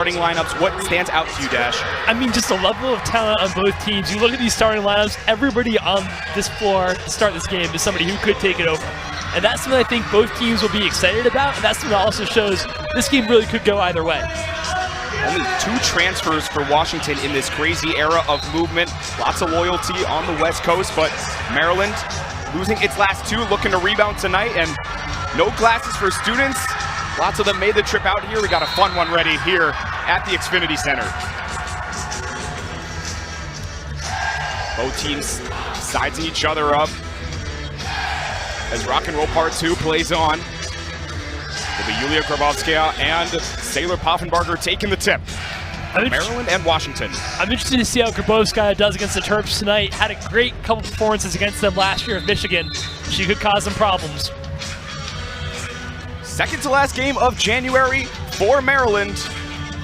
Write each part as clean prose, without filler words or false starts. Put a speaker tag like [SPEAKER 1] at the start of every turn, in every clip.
[SPEAKER 1] Starting lineups, what stands out to you, Dash?
[SPEAKER 2] I mean, just the level of talent on both teams. You look at these starting lineups, everybody on this floor to start this game is somebody who could take it over. And that's something I think both teams will be excited about, and that's something that also shows this game really could go either way.
[SPEAKER 1] Only 2 transfers for Washington in this crazy era of movement. Lots of loyalty on the West Coast, but Maryland losing its last 2, looking to rebound tonight, and no classes for students. Lots of them made the trip out here. We got a fun one ready here at the Xfinity Center. Both teams sizing each other up as Rock and Roll Part 2 plays on. It'll be Yulia Grabovskaya and Sailor Poffenbarger taking the tip. Maryland and Washington. I'm
[SPEAKER 2] interested to see how Grabovskaya does against the Terps tonight. Had a great couple performances against them last year at Michigan. She could cause some problems.
[SPEAKER 1] Second to last game of January for Maryland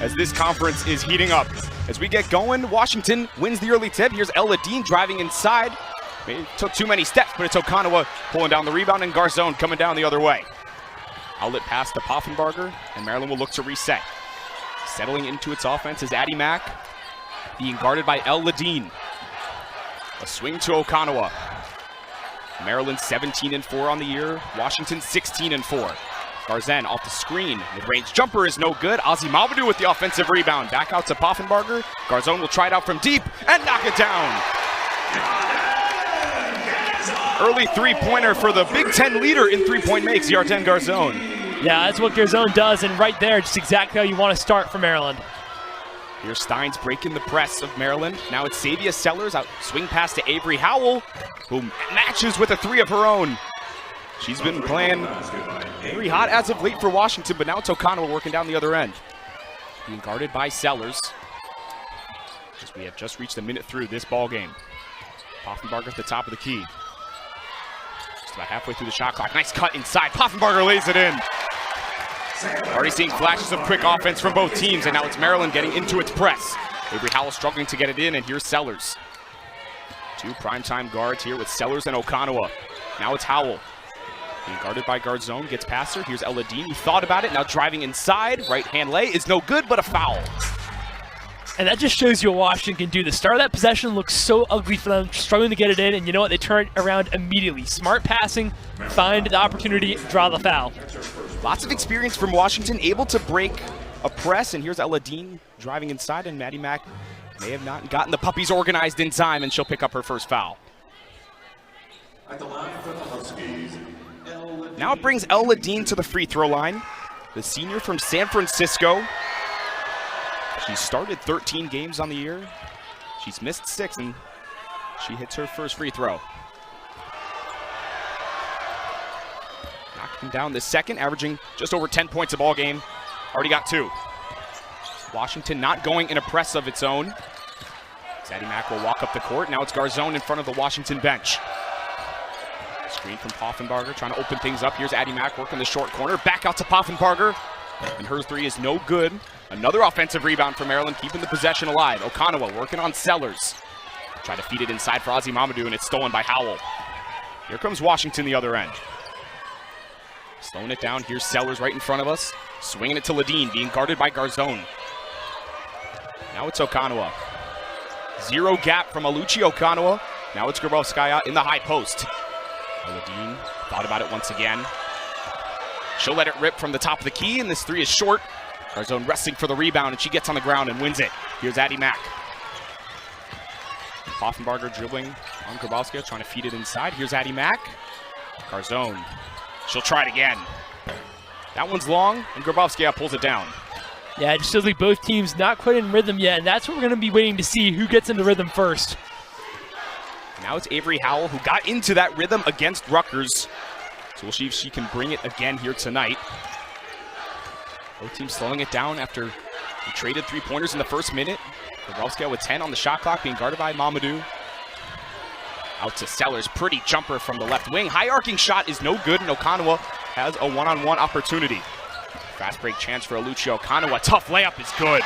[SPEAKER 1] as this conference is heating up. As we get going, Washington wins the early tip. Here's Ella Dean driving inside. Maybe took too many steps, but it's Okanawa pulling down the rebound and Garzone coming down the other way. Outlet pass to Poffenbarger, and Maryland will look to reset. Settling into its offense is Addie Mack, being guarded by Ella Dean. A swing to Okanawa. Maryland 17-4 on the year, Washington 16-4. Garzan off the screen. Mid-range jumper is no good. Ozzy Mamadou with the offensive rebound. Back out to Poffenbarger. Garzone will try it out from deep and knock it down. Early three-pointer for the Big Ten leader in three-point makes, Yarden Garzone.
[SPEAKER 2] Yeah, that's what Garzone does, and right there, just exactly how you want to start for Maryland.
[SPEAKER 1] Here's Steins breaking the press of Maryland. Now it's Savia Sellers out, swing pass to Avery Howell, who matches with a 3 of her own. She's been playing very hot as of late for Washington, but now it's Okanawa working down the other end. Being guarded by Sellers. As we have just reached a minute through this ball game. Poffenbarger at the top of the key. Just about halfway through the shot clock. Nice cut inside. Poffenbarger lays it in. Already seeing flashes of quick offense from both teams, and now it's Maryland getting into its press. Avery Howell struggling to get it in, and here's Sellers. 2 primetime guards here with Sellers and Okanawa. Now it's Howell. Being guarded by Garzone, gets past her. Here's Ella Dean, who thought about it, now driving inside. Right hand lay is no good, but a foul.
[SPEAKER 2] And that just shows you what Washington can do. The start of that possession looks so ugly for them, struggling to get it in, and you know what? They turn it around immediately. Smart passing, find the opportunity, draw the foul.
[SPEAKER 1] Lots of experience from Washington, able to break a press, and here's Ella Dean driving inside, and Maddie Mack may have not gotten the puppies organized in time, and she'll pick up her first foul.
[SPEAKER 3] At the line for the Huskies,
[SPEAKER 1] now it brings Ella Dean to the free throw line. The senior from San Francisco. She started 13 games on the year. She's missed 6, and she hits her first free throw. Knocking down the second, averaging just over 10 points a ball game. Already got 2. Washington not going in a press of its own. Addie Mack will walk up the court. Now it's Garzone in front of the Washington bench. Screen from Poffenbarger, trying to open things up. Here's Addie Mack working the short corner. Back out to Poffenbarger. And her 3 is no good. Another offensive rebound for Maryland, keeping the possession alive. Okanawa working on Sellers. Try to feed it inside for Ozzy Mamadou, and it's stolen by Howell. Here comes Washington the other end. Slowing it down. Here's Sellers right in front of us. Swinging it to Ladine, being guarded by Garzone. Now it's Okanawa. 0 gap from Aluchi Okanawa. Now it's Grabovskaya in the high post. Ladine thought about it once again. She'll let it rip from the top of the key, and this 3 is short. Garzone wrestling for the rebound, and she gets on the ground and wins it. Here's Addie Mack. Poffenbarger dribbling on Grabovskaya, trying to feed it inside. Here's Addie Mack. Garzone. She'll try it again. That one's long, and Grabovskaya pulls it down.
[SPEAKER 2] Yeah, it just feels like both teams not quite in rhythm yet, and that's what we're going to be waiting to see, who gets into rhythm first.
[SPEAKER 1] Now it's Avery Howell, who got into that rhythm against Rutgers. So we'll see if she can bring it again here tonight. Both teams slowing it down after we traded 3-pointers in the first minute. Grabovskaya with 10 on the shot clock, being guarded by Mamadou. Out to Sellers, pretty jumper from the left wing. High arcing shot is no good, and Okanawa has a one-on-one opportunity. Fast break chance for Aluchi Okanawa. Tough layup is good.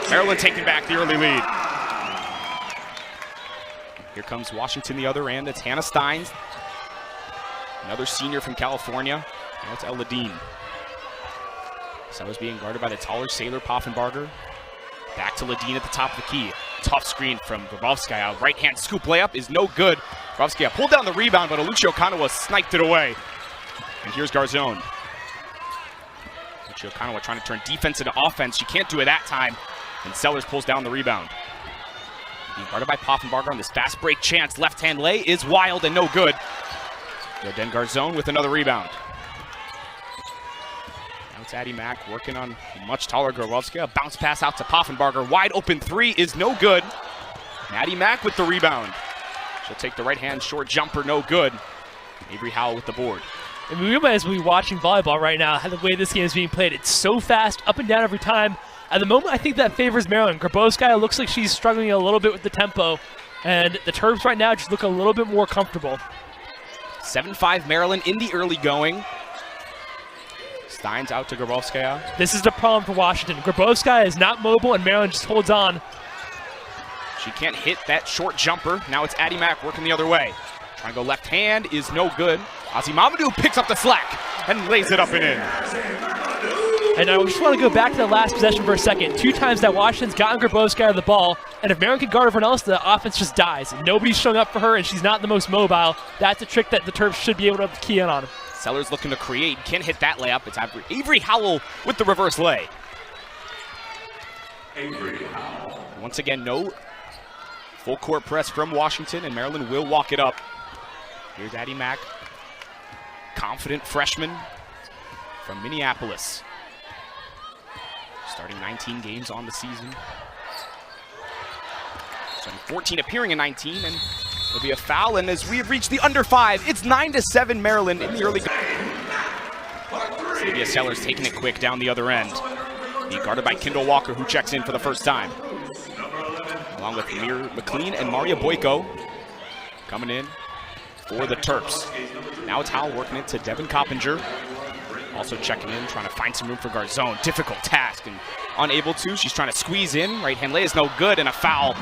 [SPEAKER 1] Maryland taking back the early lead. Here comes Washington the other end. It's Hannah Steins. Another senior from California. Now it's Ella Dean. Sellers being guarded by the taller Sailor Poffenbarger. Back to Ledeen at the top of the key. Tough screen from Grabowskaja. Right-hand scoop layup is no good. Grabowskaja pulled down the rebound, but Alucio Kanawa sniped it away. And here's Garzone. Alucio Kanawa trying to turn defense into offense. She can't do it that time. And Sellers pulls down the rebound. Being guarded by Poffenbarger on this fast break chance. Left-hand lay is wild and no good. Then Garzone with another rebound. Now it's Addie Mack working on much taller Grabowskaja. Bounce pass out to Poffenbarger. Wide open three is no good. Addie Mack with the rebound. She'll take the right-hand short jumper, no good. Avery Howell with the board.
[SPEAKER 2] And we realize we're watching volleyball right now, how the way this game is being played. It's so fast, up and down every time. At the moment, I think that favors Maryland. Grabowskaja looks like she's struggling a little bit with the tempo. And the Terps right now just look a little bit more comfortable.
[SPEAKER 1] 7-5 Maryland in the early going. Steins out to Grabowskaja.
[SPEAKER 2] This is the problem for Washington. Grabowskaja is not mobile, and Maryland just holds on.
[SPEAKER 1] She can't hit that short jumper. Now it's Addie Mack working the other way. Trying to go left hand is no good. Ozzy Mamadou picks up the slack and lays it up and in.
[SPEAKER 2] And I just want to go back to the last possession for a second. 2 times that Washington's gotten Grabowskaja the ball, and if Maryland can guard everyone else, the offense just dies. Nobody's showing up for her, and she's not the most mobile. That's a trick that the Terps should be able to key in on.
[SPEAKER 1] Sellers looking to create. Can't hit that layup. It's Avery Howell with the reverse lay.
[SPEAKER 3] Avery Howell.
[SPEAKER 1] Once again, no full court press from Washington, and Maryland will walk it up. Here's Addie Mack. Confident freshman from Minneapolis. Starting 19 games on the season. Starting 14, appearing in 19, and it'll be a foul. And as we have reached the under 5, it's 9-7 Maryland in the early. Xavier Sellers taking it quick down the other end. Being guarded by Kendall Walker, who checks in for the first time. Along with Amir McLean and Maria Boyko coming in for the Terps. Now it's Howell working it to Devin Coppinger. Also checking in, trying to find some room for Garzone. Difficult task and unable to. She's trying to squeeze in. Right-hand lay is no good and a foul.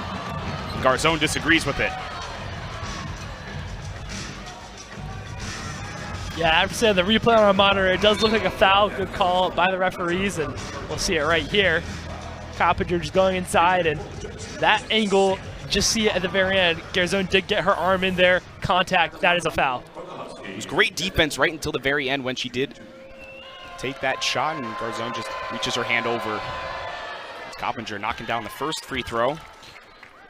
[SPEAKER 1] Garzone disagrees with it.
[SPEAKER 2] Yeah, after saying the replay on our monitor, it does look like a foul. Good call by the referees, and we'll see it right here. Coppinger just going inside, and that angle, just see it at the very end. Garzone did get her arm in there. Contact, that is a foul.
[SPEAKER 1] It was great defense right until the very end when she did take that shot, and Garzone just reaches her hand over. It's Coppinger knocking down the first free throw.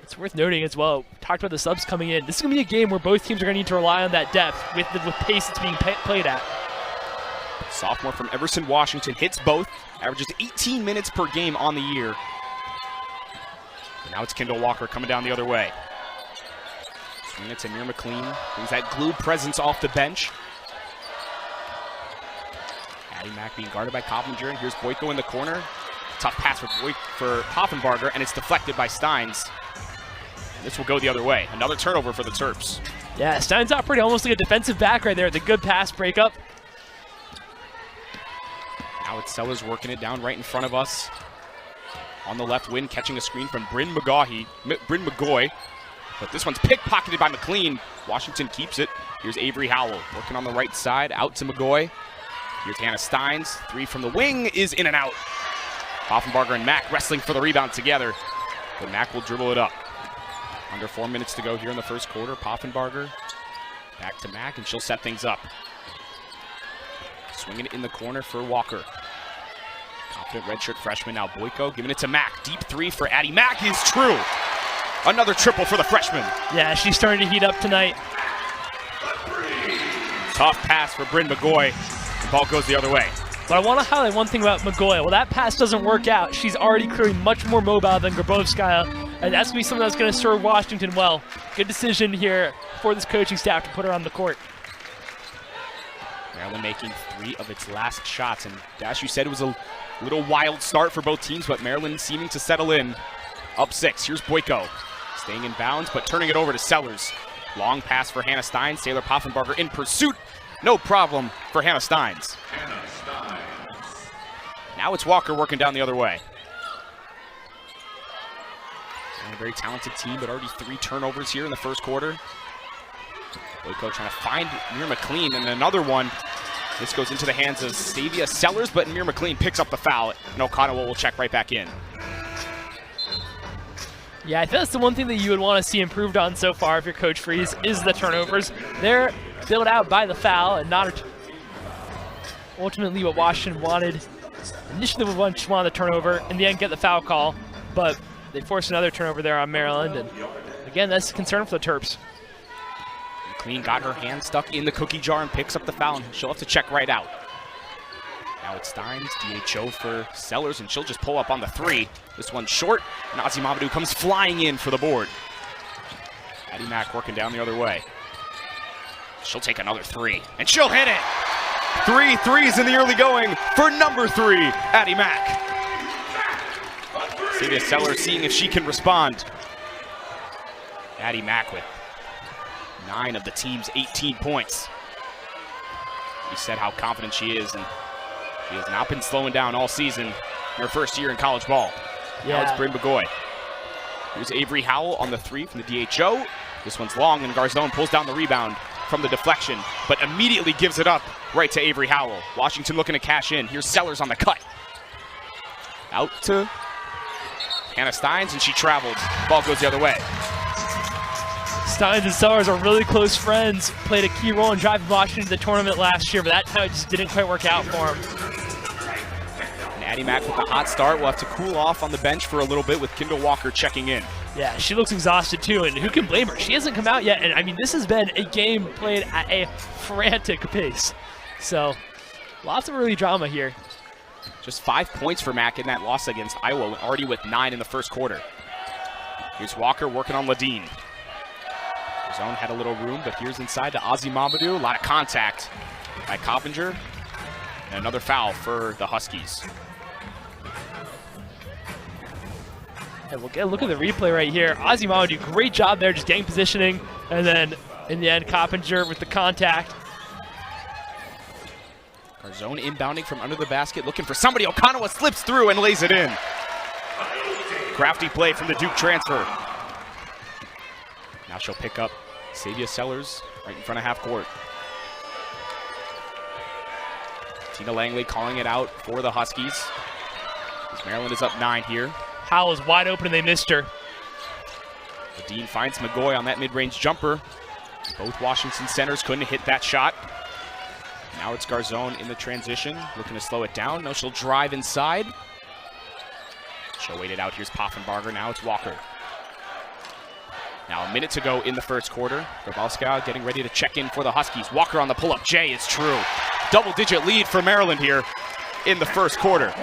[SPEAKER 2] It's worth noting as well, talked about the subs coming in. This is going to be a game where both teams are going to need to rely on that depth with pace that's being played at.
[SPEAKER 1] Sophomore from Everson, Washington hits both, averages 18 minutes per game on the year. And now it's Kendall Walker coming down the other way. Swing it to Amir McLean, brings that glue presence off the bench. Addie Mack being guarded by Coppinger, and here's Boyko in the corner. Tough pass for Poffenbarger, and it's deflected by Steins. This will go the other way. Another turnover for the Terps.
[SPEAKER 2] Yeah, Steins operating almost like a defensive back right there. The good pass breakup.
[SPEAKER 1] Now it's Sellers working it down right in front of us. On the left wing, catching a screen from Bryn McGoy. But this one's pickpocketed by McLean. Washington keeps it. Here's Avery Howell working on the right side, out to McGoy. Here's Hannah Steins. 3 from the wing is in and out. Poffenbarger and Mack wrestling for the rebound together. But Mack will dribble it up. Under 4 minutes to go here in the first quarter. Poffenbarger back to Mack, and she'll set things up. Swinging it in the corner for Walker. Confident redshirt freshman now Boyko giving it to Mack. Deep 3 for Addie Mack is true. Another triple for the freshman.
[SPEAKER 2] Yeah, she's starting to heat up tonight.
[SPEAKER 1] Tough pass for Bryn McGoy. The ball goes the other way.
[SPEAKER 2] But I want to highlight one thing about McGoy. Well, that pass doesn't work out. She's already clearly much more mobile than Grabowskaja, and that's going to be something that's going to serve Washington well. Good decision here for this coaching staff to put her on the court.
[SPEAKER 1] Maryland making 3 of its last shots, and Dash, you said it was a little wild start for both teams, but Maryland seeming to settle in. Up 6, here's Boyko. Staying in bounds, but turning it over to Sellers. Long pass for Hannah Steins. Taylor Poffenbarger in pursuit. No problem for Hannah Steins. Now it's Walker working down the other way. And a very talented team, but already 3 turnovers here in the first quarter. Boyko trying to find Amir McLean, and another one This goes into the hands of Savia Sellers, but Amir McLean picks up the foul, and Okanawa will check right back in.
[SPEAKER 2] Yeah, I think that's the one thing that you would want to see improved on so far if you're Coach Freeze is the turnovers. They're filled out by the foul and not ultimately what Washington wanted. Initially, we wanted the turnover, in the end get the foul call, but they forced another turnover there on Maryland, and again, that's a concern for the Terps.
[SPEAKER 1] McLean got her hand stuck in the cookie jar and picks up the foul, and she'll have to check right out. Now it's Steins, DHO for Sellers, and she'll just pull up on the three. This one's short, and Ozzy Mamadou comes flying in for the board. Addie Mack working down the other way. She'll take another three, and she'll hit it! 3 threes in the early going for number 3, Addie Mack. Savia Sellers seeing if she can respond. Addie Mack with 9 of the team's 18 points. We said how confident she is, and she has not been slowing down all season in her first year in college ball.
[SPEAKER 2] Yeah.
[SPEAKER 1] Now it's Bryn Bagoy. Here's Avery Howell on the 3 from the DHO. This one's long, and Garzone pulls down the rebound from the deflection, but immediately gives it up right to Avery Howell. Washington looking to cash in. Here's Sellers on the cut. Out to Hannah Steins, and she traveled. Ball goes the other way.
[SPEAKER 2] Steins and Sellers are really close friends. Played a key role in driving Washington to the tournament last year, but that time it just didn't quite work out for him.
[SPEAKER 1] And Addie Mack with the hot start. Will have to cool off on the bench for a little bit with Kendall Walker checking in.
[SPEAKER 2] Yeah, she looks exhausted too, and who can blame her? She hasn't come out yet, and I mean, this has been a game played at a frantic pace. So, lots of early drama here.
[SPEAKER 1] Just 5 points for Mack in that loss against Iowa, already with 9 in the first quarter. Here's Walker working on Ladine. Zone had a little room, but here's inside to Ozzy Mamadou. A lot of contact by Coppinger. And another foul for the Huskies.
[SPEAKER 2] And we'll get a look at the replay right here. Ozzy Mamadou, great job there, just getting positioning. And then, in the end, Coppinger with the contact.
[SPEAKER 1] Garzone inbounding from under the basket, looking for somebody. Okanawa slips through and lays it in. Crafty play from the Duke transfer. Now she'll pick up Savia Sellers right in front of half court. Tina Langley calling it out for the Huskies. As Maryland is up 9 here.
[SPEAKER 2] Howell is wide open and they missed her.
[SPEAKER 1] The Dean finds McGoy on that mid-range jumper. Both Washington centers couldn't hit that shot. Now it's Garzone in the transition, looking to slow it down. No, she'll drive inside. She'll wait it out. Here's Poffenbarger. Now it's Walker. Now a minute to go in the first quarter. Grabowska getting ready to check in for the Huskies. Walker on the pull-up. Jay is true. Double-digit lead for Maryland here in the first quarter.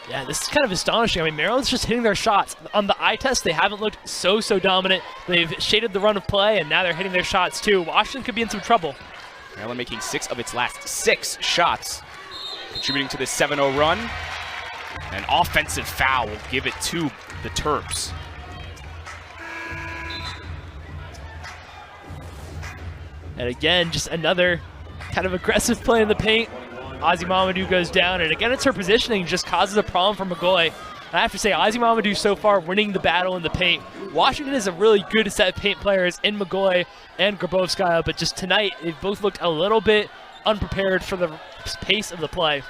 [SPEAKER 2] Yeah, this is kind of astonishing. I mean, Maryland's just hitting their shots. On the eye test, they haven't looked so dominant. They've shaded the run of play, and now they're hitting their shots too. Washington could be in some trouble.
[SPEAKER 1] Maryland making 6 of its last 6 shots, contributing to this 7-0 run. An offensive foul will give it to the Terps.
[SPEAKER 2] And again, just another kind of aggressive play in the paint. Ozzy Mamadou goes down, and again, it's her positioning just causes a problem for McGoy. And I have to say, Ozzy Mamadou so far winning the battle in the paint. Washington is a really good set of paint players in McGoy and Grabowska, but just tonight, they've both looked a little bit unprepared for the pace of the play.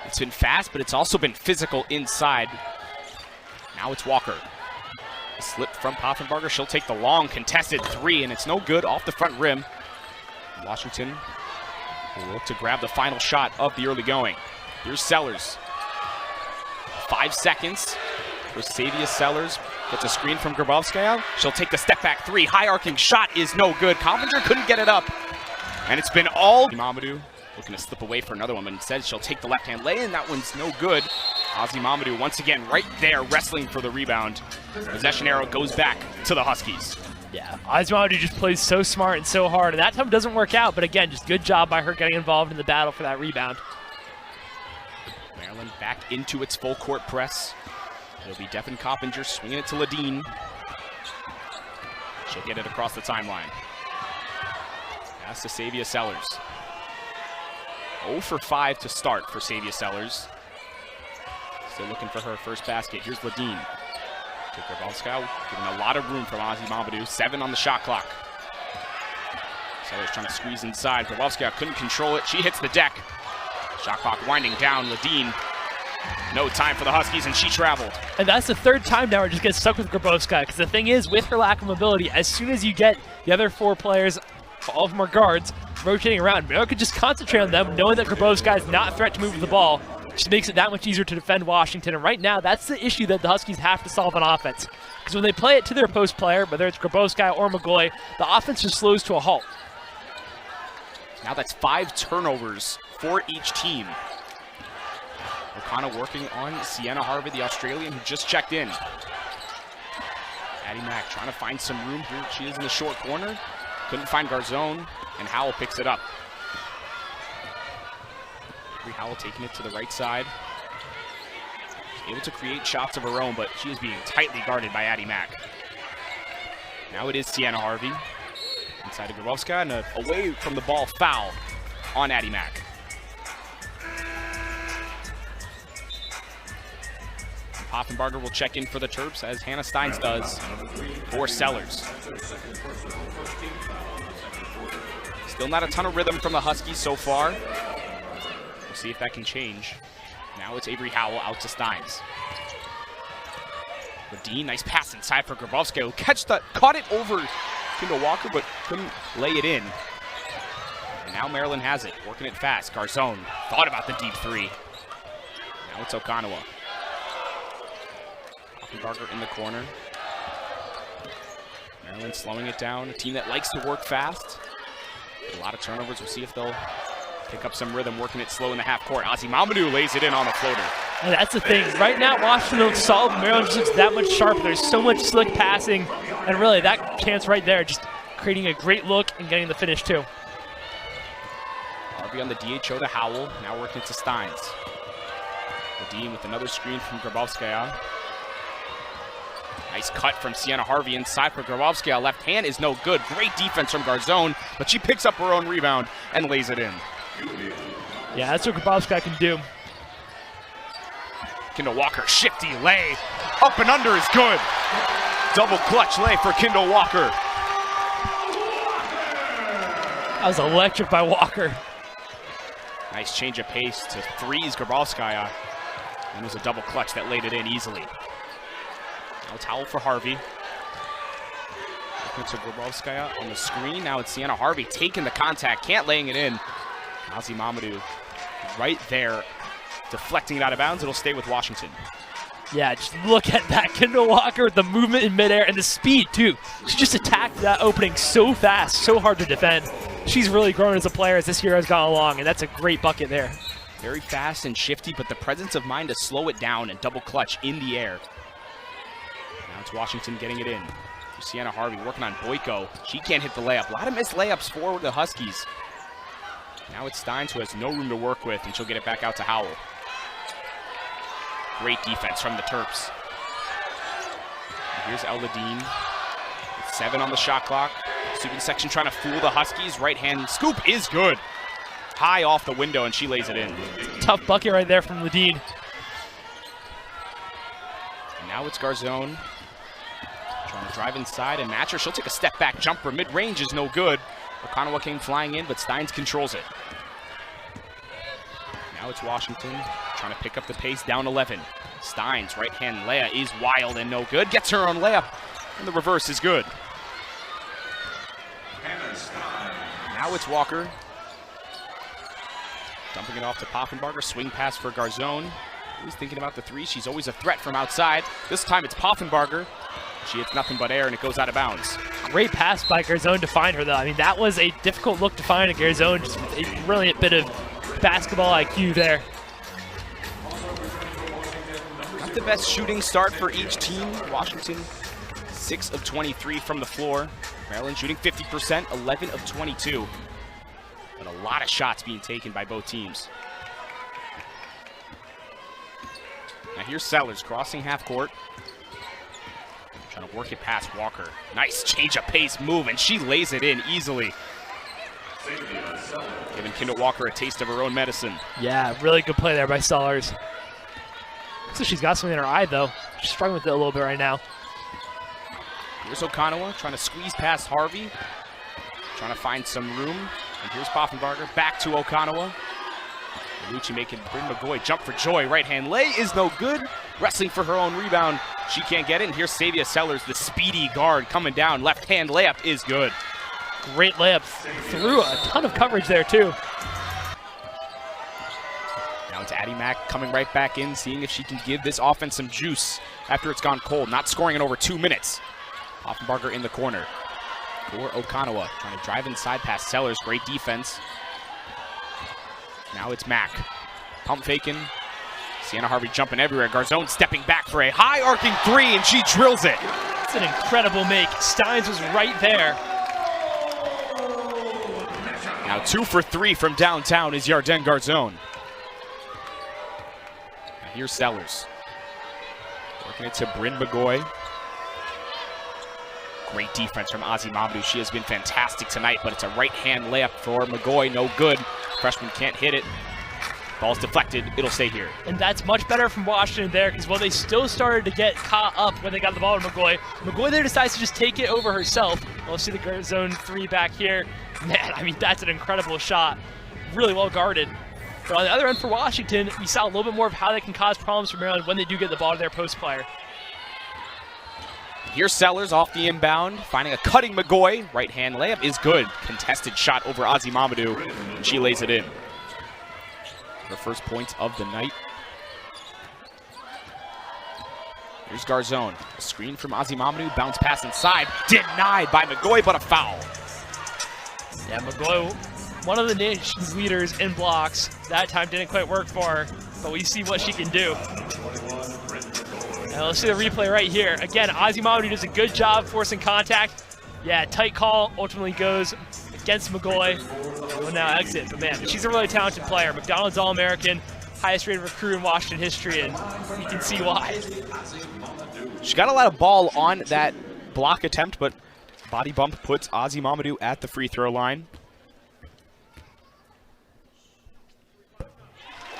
[SPEAKER 1] It's been fast, but it's also been physical inside. Now it's Walker. A slip from Poffenbarger. She'll take the long contested 3, and it's no good off the front rim. Washington will look to grab the final shot of the early going. Here's Sellers. 5 seconds for Savia Sellers. Gets a screen from Grabowska. She'll take the step back 3. High arcing shot is no good. Coppinger couldn't get it up. And it's been all Mamadou looking to slip away for another one, but instead she'll take the left-hand lay, and that one's no good. Ozzy Mamadou once again right there wrestling for the rebound. Possession arrow goes back to the Huskies.
[SPEAKER 2] Yeah, Ozzy Mamadou just plays so smart and so hard, and that time doesn't work out, but again, just good job by her getting involved in the battle for that rebound.
[SPEAKER 1] Maryland back into its full court press. It'll be Devin Coppinger swinging it to Ladine. She'll get it across the timeline. Pass to Savia Sellers. 0 for 5 to start for Savia Sellers. Still looking for her first basket. Here's Ladine. To Grabowska, giving a lot of room from Ozzy Mamadou. 7 on the shot clock. Sellers trying to squeeze inside. Grabowska couldn't control it. She hits the deck. Shot clock winding down. Ledeen, no time for the Huskies, and she traveled.
[SPEAKER 2] And that's the third time now we're just getting stuck with Grabowska, because the thing is, with her lack of mobility, as soon as you get the other 4 players, all of them are guards, rotating around, Maryland could just concentrate on them, knowing that Grabowska is not a threat to move with the ball. Just makes it that much easier to defend Washington. And right now, that's the issue that the Huskies have to solve on offense. Because when they play it to their post player, whether it's Grabowska or McGoy, the offense just slows to a halt.
[SPEAKER 1] Now that's 5 turnovers for each team. O'Connor working on Sienna Harvey, the Australian who just checked in. Addie Mack trying to find some room here. She is in the short corner. Couldn't find Garzone, and Howell picks it up. Howell taking it to the right side. She's able to create shots of her own, but she is being tightly guarded by Addie Mack. Now it is Sienna Harvey. Inside of Grabowska, and away from the ball foul on Addie Mack. Poffenbarger will check in for the Terps, as Hannah Steins does for Sellers. Still not a ton of rhythm from the Huskies so far. We'll see if that can change. Now it's Avery Howell out to Steins. Ledeen, nice pass inside for Grabowska, who caught it over Kendall Walker, but couldn't lay it in. And now Maryland has it, working it fast. Garzone thought about the deep 3. Now it's Okanawa. Barger in the corner. Maryland slowing it down. A team that likes to work fast. A lot of turnovers. We'll see if they'll pick up some rhythm, working it slow in the half court. Ozzy Mamadou lays it in on the floater.
[SPEAKER 2] And that's the thing. Right now, Washington looks solid. Maryland just looks that much sharper. There's so much slick passing. And really, that chance right there, just creating a great look and getting the finish, too.
[SPEAKER 1] Harvey on the DHO to Howell. Now working to Steins. Ledeen with another screen from Grabowska. Nice cut from Sienna Harvey inside for Grabowska. Left hand is no good. Great defense from Garzone, but she picks up her own rebound and lays it in.
[SPEAKER 2] Yeah, that's what Grabowska can do.
[SPEAKER 1] Kendall Walker, shifty lay. Up and under is good. Double clutch lay for Kendall Walker.
[SPEAKER 2] That was electric by Walker.
[SPEAKER 1] Nice change of pace to threes Grabowska. And it was a double clutch that laid it in easily. Now it's Howell for Harvey. Looking to Grabowska on the screen. Now it's Sienna Harvey taking the contact, can't laying it in. Ozzy Mamadou right there, deflecting it out of bounds. It'll stay with Washington.
[SPEAKER 2] Yeah, just look at that. Kendall Walker with the movement in midair and the speed, too. She just attacked that opening so fast, so hard to defend. She's really grown as a player as this year has gone along, and that's a great bucket there.
[SPEAKER 1] Very fast and shifty, but the presence of mind to slow it down and double clutch in the air. Now it's Washington getting it in. Sienna Harvey working on Boyko. She can't hit the layup. A lot of missed layups for the Huskies. Now it's Steins, who has no room to work with, and she'll get it back out to Howell. Great defense from the Terps. And here's El-Ledeen with 7 on the shot clock. Student section trying to fool the Huskies. Right hand scoop is good. High off the window, and she lays it in.
[SPEAKER 2] Tough bucket right there from Ledeen.
[SPEAKER 1] And now it's Garzone. Trying to drive inside and match her. She'll take a step back jumper. Mid-range is no good. Okanawa came flying in, but Steins controls it. Now it's Washington trying to pick up the pace, down 11. Steins, right hand layup is wild and no good. Gets her own layup, and the reverse is good. Now it's Walker. Dumping it off to Poffenbarger. Swing pass for Garzone. Always thinking about the three. She's always a threat from outside. This time it's Poffenbarger. She hits nothing but air, and it goes out of bounds.
[SPEAKER 2] Great pass by Garzone to find her, though. I mean, that was a difficult look to find at Garzone. Just a brilliant bit of basketball IQ there.
[SPEAKER 1] Not the best shooting start for each team. Washington, 6 of 23 from the floor. Maryland shooting 50%, 11 of 22. But a lot of shots being taken by both teams. Now here's Sellers crossing half court. Trying to work it past Walker. Nice change of pace move, and she lays it in easily. Giving Kendall Walker a taste of her own medicine.
[SPEAKER 2] Yeah, really good play there by Sellers. Looks like she's got something in her eye, though. She's struggling with it a little bit right now.
[SPEAKER 1] Here's Okanawa trying to squeeze past Harvey. trying to find some room. And here's Poffenbarger back to Okanawa. Lucci making Bryn McGoy jump for joy. Right hand lay is no good. Wrestling for her own rebound. She can't get it. And here's Savia Sellers, the speedy guard, coming down. Left hand layup is good.
[SPEAKER 2] Great layup. Through a ton of coverage there, too.
[SPEAKER 1] Now it's Addie Mack coming right back in, seeing if she can give this offense some juice after it's gone cold. Not scoring in over 2 minutes. Poffenbarger in the corner for Okanawa. Trying to drive inside past Sellers. Great defense. Now it's Mack. Pump faking. Sienna Harvey jumping everywhere. Garzone stepping back for a high arcing three, and she drills it.
[SPEAKER 2] It's an incredible make. Steins was right there.
[SPEAKER 1] Now 2 for 3 from downtown is Yarden Garzone. Now here's Sellers. Working it to Bryn McGoy. Great defense from Ozzy Mamadou. She has been fantastic tonight, but it's a right-hand layup for McGoy. No good. Freshman can't hit it. Ball's deflected. It'll stay here.
[SPEAKER 2] And that's much better from Washington there, because while they still started to get caught up when they got the ball to McGoy, McGoy there decides to just take it over herself. We'll see the zone 3 back here. Man, I mean, that's an incredible shot. Really well guarded. But on the other end for Washington, we saw a little bit more of how they can cause problems for Maryland when they do get the ball to their post player.
[SPEAKER 1] Here's Sellers off the inbound, finding a cutting McGoy. Right-hand layup is good. Contested shot over Ozzy Mamadou, and she lays it in. Her first points of the night. Here's Garzone. A screen from Ozzy Mamadou, bounce pass inside. Denied by McGoy, but a foul.
[SPEAKER 2] Yeah, McGoy, one of the nation's leaders in blocks. That time didn't quite work for her, but we see what she can do. Now let's see the replay right here. Again, Ozzy Mamadou does a good job forcing contact. Yeah, tight call ultimately goes against McGoy. Will now exit, but man, she's a really talented player. McDonald's All-American, highest rated recruit in Washington history, and you can see why.
[SPEAKER 1] She got a lot of ball on that block attempt, but body bump puts Ozzy Mamadou at the free throw line.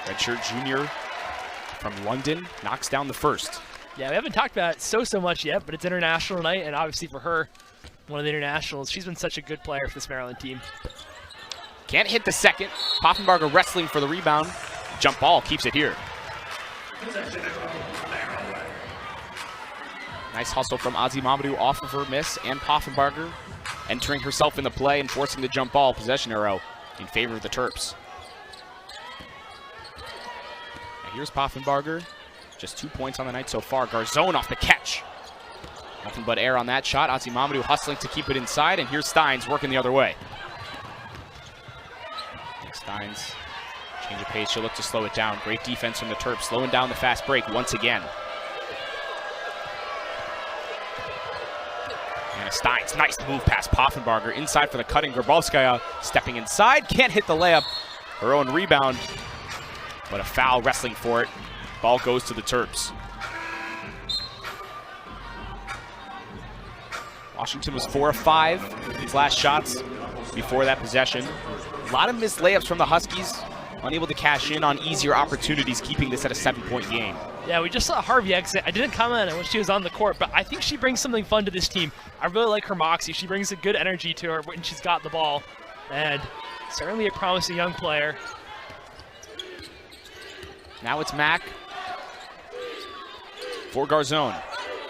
[SPEAKER 1] Redshirt junior from London knocks down the first.
[SPEAKER 2] Yeah, we haven't talked about it so much yet, but it's international night, and obviously for her, one of the internationals, she's been such a good player for this Maryland team.
[SPEAKER 1] Can't hit the second. Poffenbarger wrestling for the rebound. Jump ball keeps it here. Nice hustle from Ozzy Mamadou off of her miss, and Poffenbarger entering herself in the play and forcing the jump ball possession arrow in favor of the Terps. Now here's Poffenbarger. Just 2 points on the night so far. Garzone off the catch. Nothing but air on that shot. Ozzy Mamadou hustling to keep it inside, and here's Steins working the other way. Steins, change of pace, she'll look to slow it down. Great defense from the Terps, slowing down the fast break once again. And Steins, nice move past Poffenbarger. Inside for the cutting, Grabowskaja stepping inside, can't hit the layup. Her own rebound, but a foul wrestling for it. Ball goes to the Terps. Washington was 4 of 5 with these last shots before that possession. A lot of missed layups from the Huskies, unable to cash in on easier opportunities, keeping this at a 7-point game.
[SPEAKER 2] Yeah, we just saw Harvey exit. I didn't comment on it when she was on the court, but I think she brings something fun to this team. I really like her moxie. She brings a good energy to her when she's got the ball, and certainly a promising young player.
[SPEAKER 1] Now it's Mack for Garzone.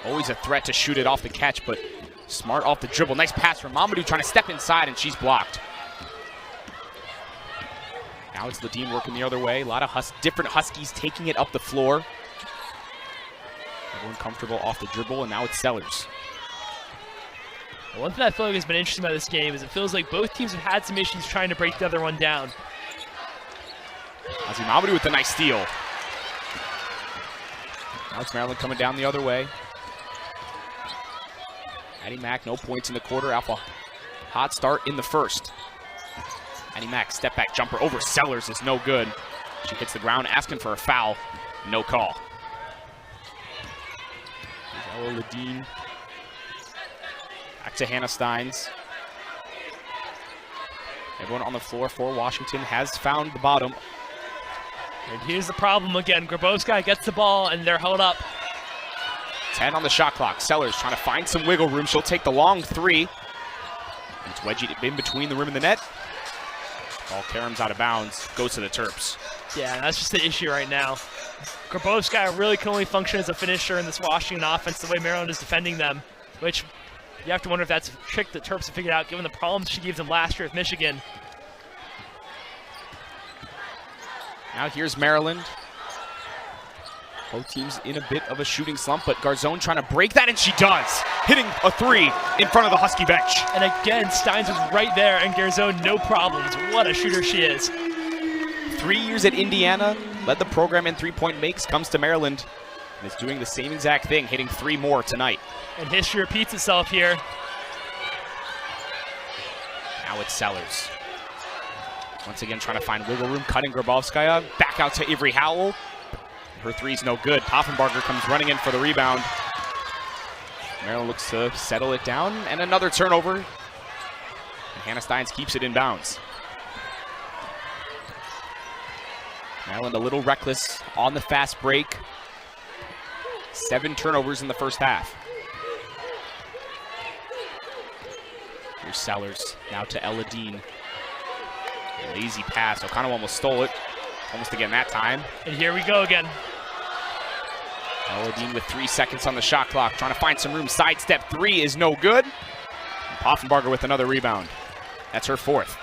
[SPEAKER 1] Always a threat to shoot it off the catch, but smart off the dribble. Nice pass from Mamadou trying to step inside, and she's blocked. Now it's Ladine working the other way. A lot of different Huskies taking it up the floor. Everyone comfortable off the dribble, and now it's Sellers.
[SPEAKER 2] One thing I feel like has been interesting about this game is it feels like both teams have had some issues trying to break the other one down.
[SPEAKER 1] Ozzy Mamadou with a nice steal. Now it's Maryland coming down the other way. Addie Mack, no points in the quarter. Alpha hot start in the first. Addie Mack, step back jumper over Sellers is no good. She hits the ground asking for a foul. No call. Here's Ella Ladine. Back to Hannah Steins. Everyone on the floor for Washington has found the bottom.
[SPEAKER 2] And here's the problem again. Grabowskaja gets the ball, and they're held up.
[SPEAKER 1] 10 on the shot clock. Sellers trying to find some wiggle room. She'll take the long three. And wedged it in between the rim and the net. Ball caroms out of bounds, goes to the Terps.
[SPEAKER 2] Yeah, and that's just the issue right now. Grabowska really can only function as a finisher in this Washington offense the way Maryland is defending them, which you have to wonder if that's a trick the Terps have figured out given the problems she gave them last year with Michigan.
[SPEAKER 1] Now here's Maryland. Both teams in a bit of a shooting slump, but Garzone trying to break that, and she does. Hitting a three in front of the Husky bench.
[SPEAKER 2] And again, Steins was right there, and Garzone, no problems. What a shooter she is.
[SPEAKER 1] 3 years at Indiana, led the program in three-point makes, comes to Maryland, and is doing the same exact thing, hitting 3 more tonight.
[SPEAKER 2] And history repeats itself here.
[SPEAKER 1] Now it's Sellers. Once again trying to find wiggle room, cutting Grabowskaia. Back out to Avery Howell. Her three's no good. Poffenbarger comes running in for the rebound. Maryland looks to settle it down, and another turnover. And Hannah Steins keeps it in bounds. Maryland a little reckless on the fast break. 7 turnovers in the first half. Here's Sellers, now to Ella Dean. Lazy pass, O'Connell almost stole it. Almost again that time.
[SPEAKER 2] And here we go again.
[SPEAKER 1] Ella Dean with 3 seconds on the shot clock, trying to find some room. Sidestep 3 is no good. And Poffenbarger with another rebound. That's her 4th.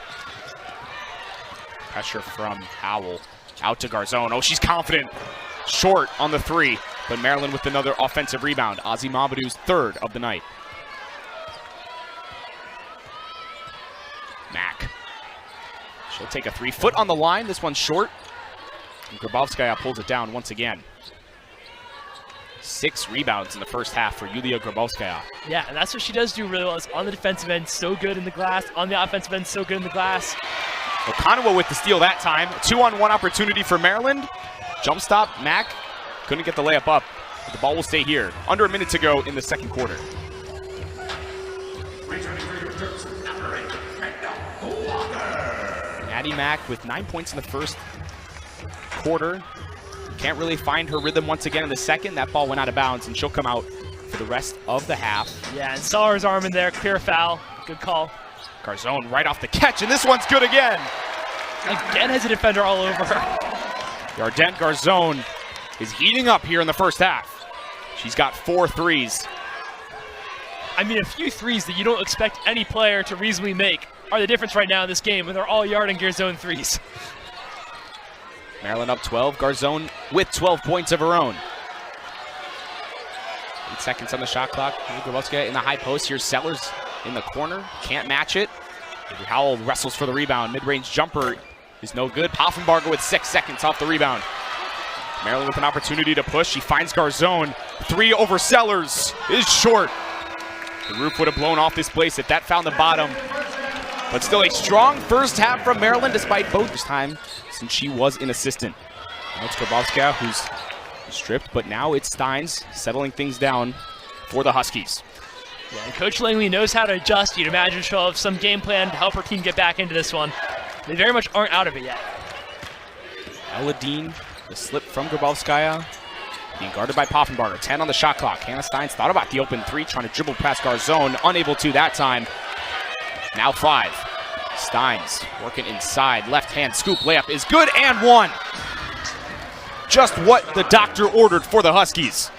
[SPEAKER 1] Pressure from Howell. Out to Garzone. Oh, she's confident. Short on the 3, but Maryland with another offensive rebound. Ozzy Mamadou's 3rd of the night. Mack. She'll take a 3-foot on the line. This one's short. And Grabowskaia pulls it down once again. 6 rebounds in the first half for Yulia Grabowskaia.
[SPEAKER 2] Yeah, and that's what she does do really well. Is on the defensive end, so good in the glass. On the offensive end, so good in the glass.
[SPEAKER 1] O'Connell with the steal that time. 2-on-1 opportunity for Maryland. Jump stop, Mack couldn't get the layup up. But the ball will stay here. Under a minute to go in the second quarter. Maddie Mack with 9 points in the first quarter. Can't really find her rhythm once again in the second. That ball went out of bounds, and she'll come out for the rest of the half.
[SPEAKER 2] Yeah, and Sellers' arm in there, clear foul. Good call.
[SPEAKER 1] Garzone right off the catch, and this one's good again.
[SPEAKER 2] Again has a defender all over her.
[SPEAKER 1] Yarden Garzone is heating up here in the first half. She's got 4 threes.
[SPEAKER 2] I mean, a few threes that you don't expect any player to reasonably make are the difference right now in this game, and they're all Yarden Garzone threes.
[SPEAKER 1] Maryland up 12. Garzone with 12 points of her own. 8 seconds on the shot clock. Grabowskaia in the high post. Here's Sellers in the corner. Can't match it. Howell wrestles for the rebound. Mid-range jumper is no good. Poffenbarger with 6 seconds off the rebound. Maryland with an opportunity to push. She finds Garzone. 3 over Sellers is short. The roof would have blown off this place if that found the bottom. But still a strong first half from Maryland despite both this time since she was an assistant. Now it's Grabowskaia who's stripped, but now it's Steins settling things down for the Huskies.
[SPEAKER 2] Yeah, and Coach Langley knows how to adjust. You'd imagine she'll have some game plan to help her team get back into this one. They very much aren't out of it yet.
[SPEAKER 1] Ella Dean, the slip from Grabowskaia, being guarded by Poffenbarger. 10 on the shot clock. Hannah Steins thought about the open 3, trying to dribble past Garzone. Unable to that time. Now 5. Steins working inside. Left hand scoop layup is good and 1. Just what the doctor ordered for the Huskies.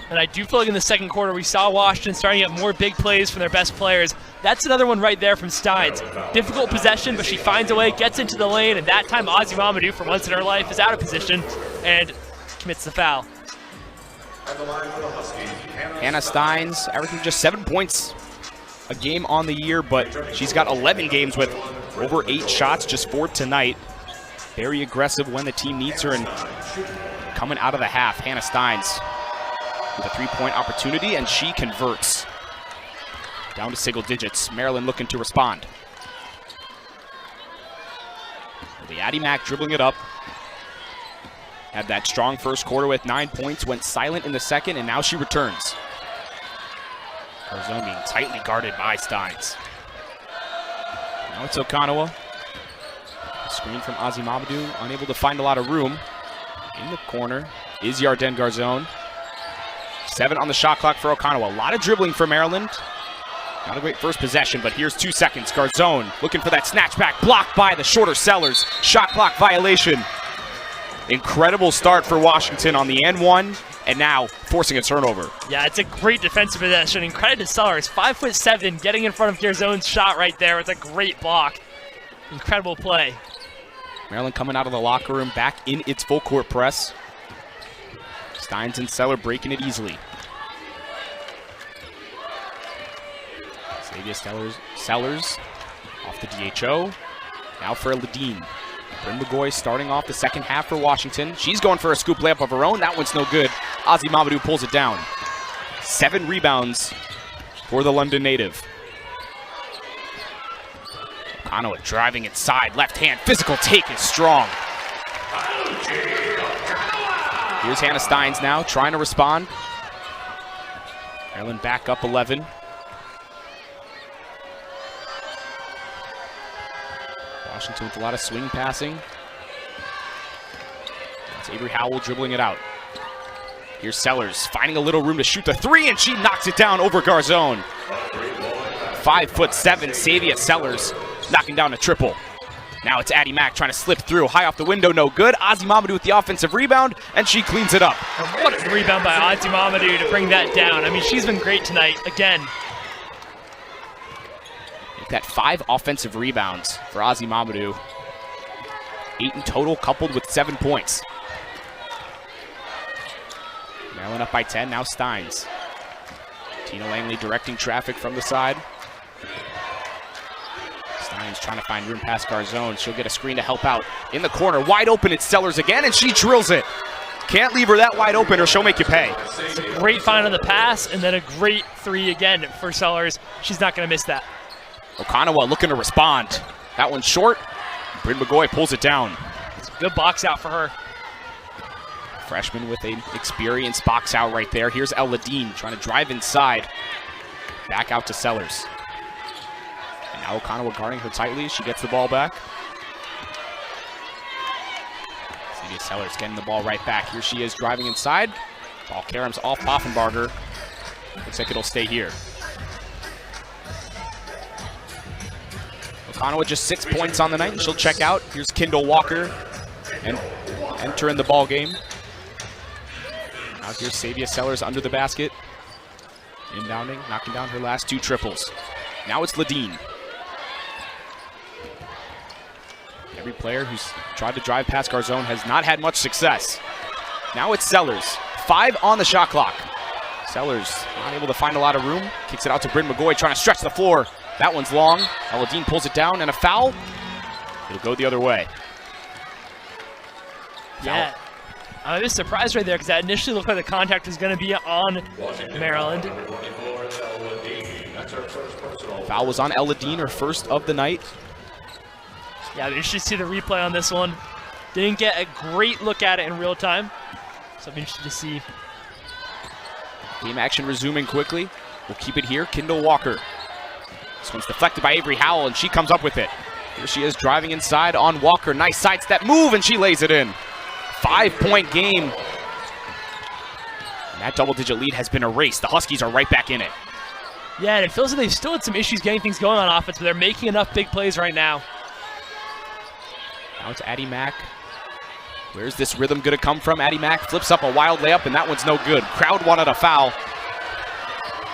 [SPEAKER 2] And I do feel like in the second quarter we saw Washington starting to get more big plays from their best players. That's another one right there from Steins. Difficult possession, but she finds a way, gets into the lane, and that time Ozzy Mamadou, for once in her life, is out of position and commits the foul.
[SPEAKER 1] Hannah Steins averaging just 7 points a game on the year, but she's got 11 games with over 8 shots, just 4 tonight. Very aggressive when the team needs her, and coming out of the half, Hannah Steins with a 3-point opportunity, and she converts. Down to single digits. Maryland looking to respond. The Addie Mack dribbling it up. Had that strong first quarter with 9 points, went silent in the second, and now she returns. Garzone being tightly guarded by Steins. Now it's Okanawa. Screen from Ozzy Mamadou, unable to find a lot of room. In the corner is Yarden Garzone. 7 on the shot clock for Okanawa. A lot of dribbling for Maryland. Not a great first possession, but here's 2 seconds. Garzone looking for that snatch back, blocked by the shorter Sellers. Shot clock violation. Incredible start for Washington on the N1, and now forcing a turnover.
[SPEAKER 2] Yeah, it's a great defensive possession, and credit to Sellers. 5'7", getting in front of Garzone's shot right there with a great block. Incredible play.
[SPEAKER 1] Maryland coming out of the locker room back in its full court press. Steins and Seller breaking it easily. Sellers off the DHO. Now for Ledeen. Bryn McGoy starting off the second half for Washington. She's going for a scoop layup of her own. That one's no good. Ozzy Mamadou pulls it down. 7 rebounds for the London native. Kanoa driving inside. Left hand. Physical take is strong. Here's Hannah Steins now trying to respond. Maryland back up 11. Washington with a lot of swing passing. It's Avery Howell dribbling it out. Here's Sellers finding a little room to shoot the 3, and she knocks it down over Garzone. 5'7", Savia Sellers knocking down a triple. Now it's Addie Mack trying to slip through. High off the window, no good. Ozzy Mamadou with the offensive rebound, and she cleans it up.
[SPEAKER 2] What a rebound by Ozzy Mamadou to bring that down. I mean, she's been great tonight, again.
[SPEAKER 1] That 5 offensive rebounds for Ozzy Mamadou. 8 in total, coupled with 7 points. Maryland up by 10, now Steins. Tina Langley directing traffic from the side. Steins trying to find room past Garzone. She'll get a screen to help out. In the corner, wide open, it's Sellers again, and she drills it. Can't leave her that wide open or she'll make you pay.
[SPEAKER 2] It's a great find on the pass, and then a great 3 again for Sellers. She's not going to miss that.
[SPEAKER 1] Okanawa looking to respond. That one's short. Bryn McGoy pulls it down.
[SPEAKER 2] It's a good box out for her.
[SPEAKER 1] Freshman with an experienced box out right there. Here's El Ladine trying to drive inside. Back out to Sellers. And now Okanawa guarding her tightly as she gets the ball back. Celia Sellers getting the ball right back. Here she is driving inside. Ball caroms off Poffenbarger. Looks like it'll stay here. Okanawa just 6 points on the night, and she'll check out. Here's Kendall Walker and entering the ball game. Now here's Savia Sellers under the basket. Inbounding, knocking down her last 2 triples. Now it's Ledeen. Every player who's tried to drive past Garzone has not had much success. Now it's Sellers. 5 on the shot clock. Sellers not able to find a lot of room. Kicks it out to Bryn McGoy trying to stretch the floor. That one's long. Eladine pulls it down, and a foul. It'll go the other way.
[SPEAKER 2] Yeah. I was surprised right there because that initially looked like the contact was going to be on Maryland.
[SPEAKER 1] Foul was on Eladine, her first of the night.
[SPEAKER 2] Yeah, we should see the replay on this one. Didn't get a great look at it in real time. So I'm interested to see.
[SPEAKER 1] Game action resuming quickly. We'll keep it here. Kendall Walker. This one's deflected by Avery Howell, and she comes up with it. Here she is driving inside on Walker. Nice sidestep move, and she lays it in. 5-point game. And that double-digit lead has been erased. The Huskies are right back in it.
[SPEAKER 2] Yeah, and it feels like they've still had some issues getting things going on offense, but they're making enough big plays right now.
[SPEAKER 1] Now it's Addie Mack. Where's this rhythm going to come from? Addie Mack flips up a wild layup, and that one's no good. Crowd wanted a foul,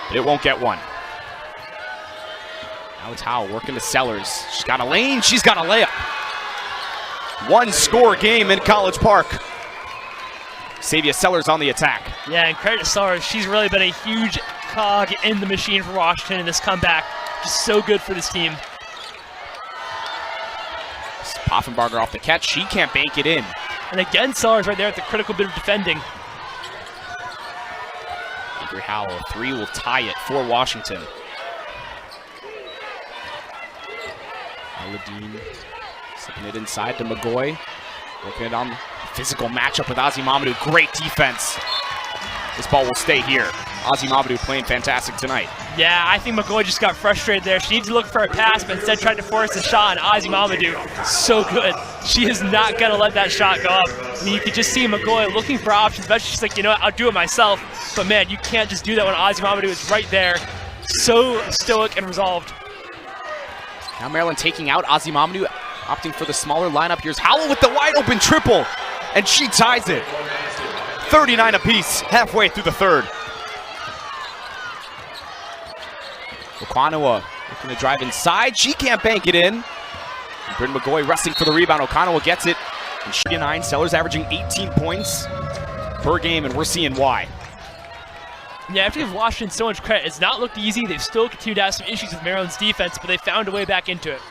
[SPEAKER 1] but it won't get one. Now it's Howell working to Sellers. She's got a lane, she's got a layup. 1-score game in College Park. Savia Sellers on the attack.
[SPEAKER 2] Yeah, and credit to Sellers. She's really been a huge cog in the machine for Washington in this comeback. Just so good for this team.
[SPEAKER 1] Poffenbarger off the catch. She can't bank it in.
[SPEAKER 2] And again, Sellers right there at the critical bit of defending.
[SPEAKER 1] Avery Howell, 3 will tie it for Washington. Ledeen slipping it inside to McGoy. Working it on the physical matchup with Ozzy Mamadou. Great defense. This ball will stay here. Ozzy Mamadou playing fantastic tonight.
[SPEAKER 2] Yeah, I think McGoy just got frustrated there. She needs to look for a pass, but instead tried to force a shot, and Ozzy Mamadou, so good. She is not going to let that shot go up. I mean, you could just see McGoy looking for options. Eventually she's like, you know what, I'll do it myself. But man, you can't just do that when Ozzy Mamadou is right there. So stoic and resolved.
[SPEAKER 1] Now Maryland taking out Azimamadou, opting for the smaller lineup. Here's Howell with the wide open triple, and she ties it. 39 apiece, halfway through the third. Okanawa looking to drive inside. She can't bank it in. Bryn McGoy wrestling for the rebound. Okanawa gets it. And she 9. Sellers averaging 18 points per game, and we're seeing why.
[SPEAKER 2] Yeah, I have to give Washington so much credit. It's not looked easy. They've still continued to have some issues with Maryland's defense, but they found a way back into it.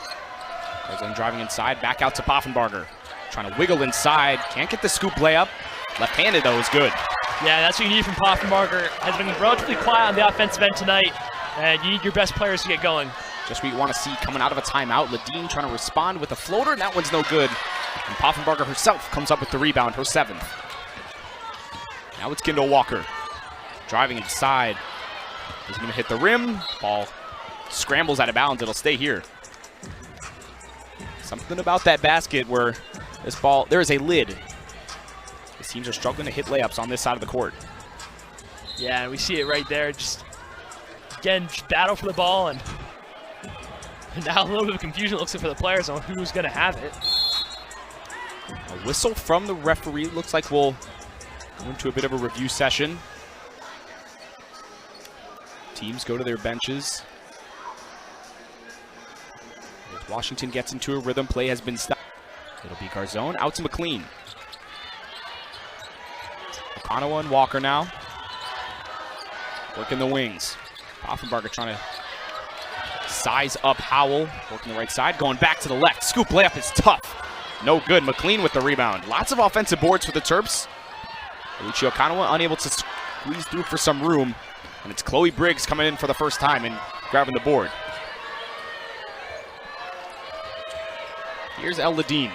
[SPEAKER 1] Arizona driving inside, back out to Poffenbarger. Trying to wiggle inside. Can't get the scoop layup. Left-handed, though, is good.
[SPEAKER 2] Yeah, that's what you need from Poffenbarger. Has been relatively quiet on the offensive end tonight, and you need your best players to get going.
[SPEAKER 1] Just what you want to see coming out of a timeout. Ledeen trying to respond with a floater, and that one's no good. And Poffenbarger herself comes up with the rebound, her 7th. Now it's Kendall Walker. Driving inside. He's going to hit the rim. Ball scrambles out of bounds. It'll stay here. Something about that basket where this ball, there is a lid. These teams are struggling to hit layups on this side of the court.
[SPEAKER 2] Yeah, we see it right there. Just, again, just battle for the ball, and now a little bit of confusion looks like for the players on who's going to have it.
[SPEAKER 1] A whistle from the referee. Looks like we'll go into a bit of a review session. Teams go to their benches. As Washington gets into a rhythm, play has been stopped. It'll be Garzone out to McLean. Okanawa and Walker now. Working the wings. Poffenbarger trying to size up Howell. Working the right side, going back to the left. Scoop layup is tough. No good. McLean with the rebound. Lots of offensive boards for the Terps. Alicia Okanawa unable to squeeze through for some room. And it's Chloe Briggs coming in for the first time and grabbing the board. Here's El Ledeen.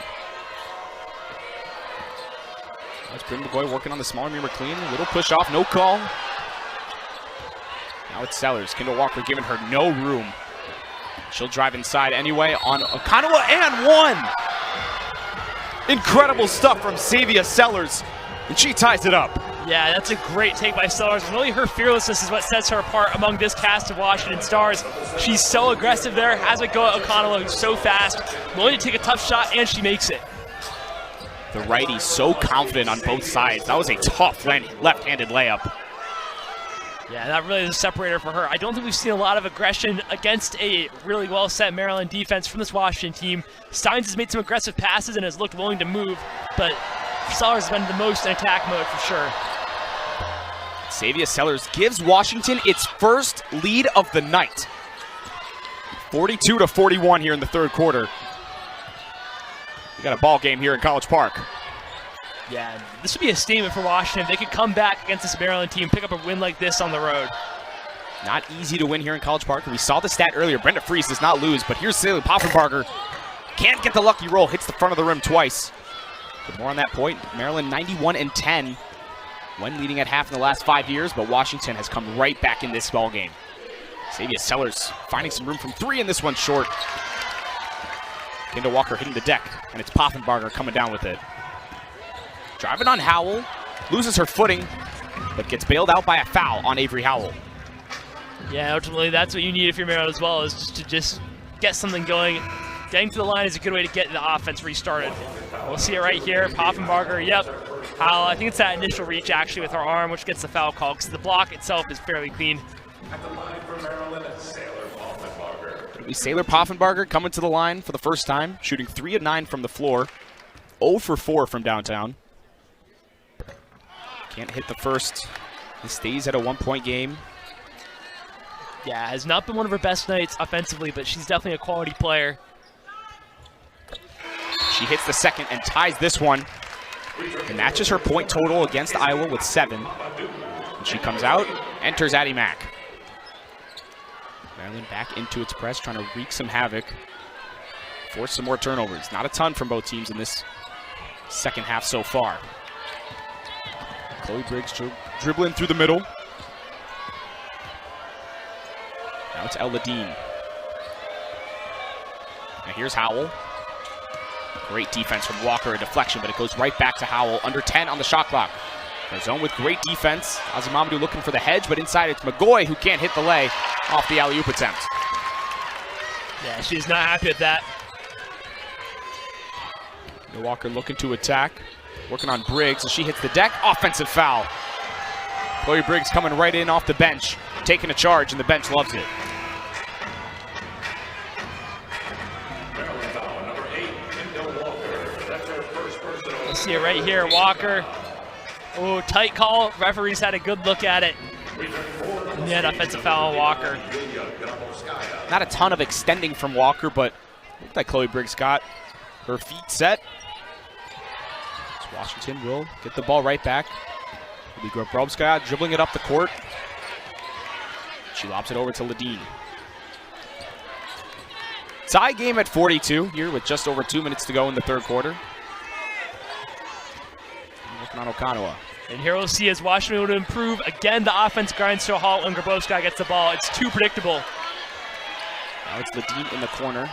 [SPEAKER 1] That's Bryn McGoy working on the smaller Mir McLean. A little push off, no call. Now it's Sellers. Kendall Walker giving her no room. She'll drive inside anyway on Okanawa and one. Incredible stuff from Savia Sellers, and she ties it up.
[SPEAKER 2] Yeah, that's a great take by Sellers. And really her fearlessness is what sets her apart among this cast of Washington Stars. She's so aggressive there, has a go at Okanawa, who's so fast, willing to take a tough shot, and she makes it.
[SPEAKER 1] The righty so confident on both sides. That was a tough left-handed layup.
[SPEAKER 2] Yeah, that really is a separator for her. I don't think we've seen a lot of aggression against a really well-set Maryland defense from this Washington team. Steins has made some aggressive passes and has looked willing to move, but Sellers has been the most in attack mode for sure.
[SPEAKER 1] Savia Sellers gives Washington its first lead of the night. 42-41 here in the third quarter. We got a ball game here in College Park.
[SPEAKER 2] Yeah, this would be a statement for Washington. They could come back against this Maryland team, pick up a win like this on the road.
[SPEAKER 1] Not easy to win here in College Park. We saw the stat earlier. Brenda Fries does not lose, but here's Salem Poffenbarger. Can't get the lucky roll. Hits the front of the rim twice. But more on that point, Maryland 91-10 when leading at half in the last 5 years, but Washington has come right back in this ball game. Savia Sellers finding some room from three, and this one's short. Kendall Walker hitting the deck, and it's Poffenbarger coming down with it. Driving on Howell, loses her footing, but gets bailed out by a foul on Avery Howell.
[SPEAKER 2] Yeah, ultimately that's what you need if you're Maryland as well, is to just get something going. Getting to the line is a good way to get the offense restarted. We'll see it right here. Poffenbarger, yep. Howell, I think it's that initial reach actually with her arm, which gets the foul call, because the block itself is fairly clean.
[SPEAKER 3] At the line for Maryland, Sailor Poffenbarger.
[SPEAKER 1] It'll be Sailor Poffenbarger coming to the line for the first time, shooting 3 of 9 from the floor, 0 for 4 from downtown. Can't hit the first. He stays at a 1-point game.
[SPEAKER 2] Yeah, has not been one of her best nights offensively, but she's definitely a quality player.
[SPEAKER 1] She hits the second and ties this one. And matches her point total against Iowa with 7. And she comes out, enters Addie Mack. Maryland back into its press, trying to wreak some havoc. Force some more turnovers. Not a ton from both teams in this second half so far. Chloe Briggs dribbling through the middle. Now it's El Ledeen. Now here's Howell. Great defense from Walker, a deflection, but it goes right back to Howell. Under 10 on the shot clock. Garzone with great defense. Azimamadou looking for the hedge, but inside it's McGoy who can't hit the lay off the alley-oop attempt.
[SPEAKER 2] Yeah, she's not happy with that.
[SPEAKER 1] Walker looking to attack, working on Briggs as she hits the deck. Offensive foul. Chloe Briggs coming right in off the bench, taking a charge, and the bench loves it.
[SPEAKER 2] You see it right here, Walker. Oh, tight call. Referees had a good look at it. And yet, offensive foul on Walker.
[SPEAKER 1] Not a ton of extending from Walker, but looked like Chloe Briggs got her feet set. So Washington will get the ball right back. It'll be Grabowska dribbling it up the court. She lobs it over to Ledeen. Tie game at 42 here with just over 2 minutes to go in the third quarter. Working on Okanawa.
[SPEAKER 2] And here we'll see as Washington would improve. Again, the offense grinds to a halt when Grabowska gets the ball. It's too predictable.
[SPEAKER 1] Now it's Ledeen in the corner.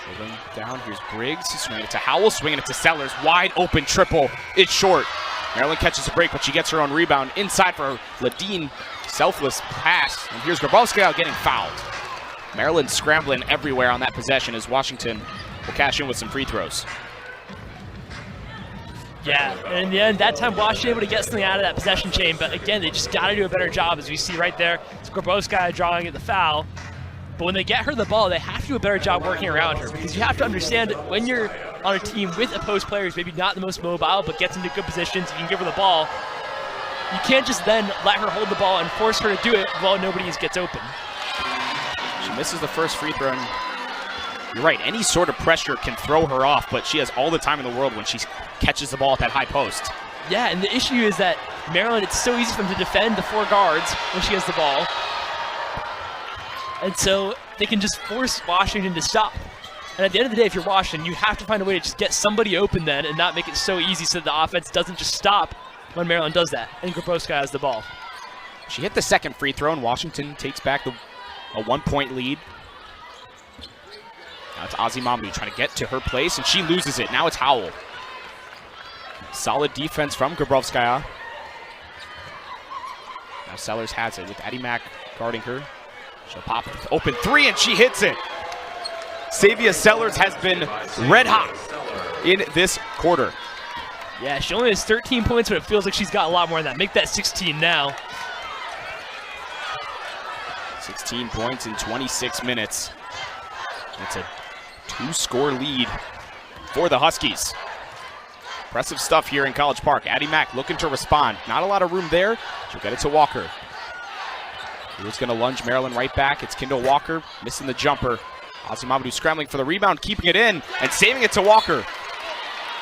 [SPEAKER 1] Dribbling down, here's Briggs, swinging it to Howell, swinging it to Sellers. Wide open triple, it's short. Maryland catches a break, but she gets her own rebound. Inside for Ledeen, selfless pass. And here's Grabowska getting fouled. Maryland scrambling everywhere on that possession as Washington will cash in with some free throws.
[SPEAKER 2] Yeah, and in the end, that time Washington able to get something out of that possession chain, but again, they just got to do a better job, as we see right there. It's Grabowska drawing at the foul. But when they get her the ball, they have to do a better job working around her, because you have to understand when you're on a team with opposed players, maybe not the most mobile, but gets into good positions, you can give her the ball. You can't just then let her hold the ball and force her to do it while nobody gets open.
[SPEAKER 1] She misses the first free throw. And you're right, any sort of pressure can throw her off, but she has all the time in the world when she catches the ball at that high post.
[SPEAKER 2] Yeah, and the issue is that Maryland, it's so easy for them to defend the four guards when she has the ball. And so they can just force Washington to stop. And at the end of the day, if you're Washington, you have to find a way to just get somebody open then and not make it so easy so the offense doesn't just stop when Maryland does that. And Grabowska has the ball.
[SPEAKER 1] She hit the second free throw, and Washington takes back a 1-point lead. Now it's Azimamadou trying to get to her place, and she loses it. Now it's Howell. Solid defense from Grabowska. Now Sellers has it with Addie Mack guarding her. She'll pop open three, and she hits it. Savia Sellers has been red hot in this quarter.
[SPEAKER 2] Yeah, she only has 13 points, but it feels like she's got a lot more than that. Make that 16 now.
[SPEAKER 1] 16 points in 26 minutes. It's a 2-score lead for the Huskies. Impressive stuff here in College Park. Addie Mack looking to respond. Not a lot of room there. She'll get it to Walker. He's going to lunge Maryland right back. It's Kendall Walker missing the jumper. Azimamadou scrambling for the rebound, keeping it in, and saving it to Walker.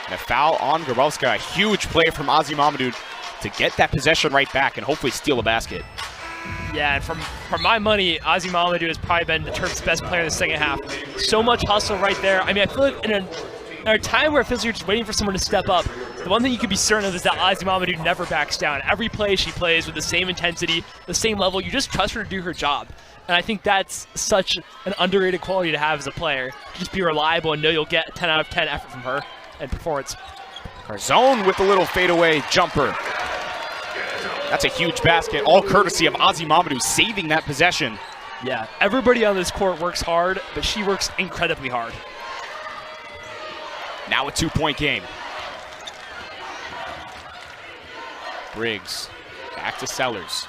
[SPEAKER 1] And a foul on Grabowska. A huge play from Azimamadou to get that possession right back and hopefully steal a basket.
[SPEAKER 2] Yeah, and from my money, Azimamadou has probably been the Terps' best player in the second half. So much hustle right there. I mean, I feel like in a time where it feels like you're just waiting for someone to step up, the one thing you can be certain of is that Azimamadou never backs down. Every play she plays with the same intensity, the same level. You just trust her to do her job. And I think that's such an underrated quality to have as a player. Just be reliable and know you'll get 10 out of 10 effort from her and performance.
[SPEAKER 1] Garzone with the little fadeaway jumper. That's a huge basket, all courtesy of Azimamadou saving that possession.
[SPEAKER 2] Yeah, everybody on this court works hard, but she works incredibly hard.
[SPEAKER 1] Now a 2-point game. Briggs back to Sellers.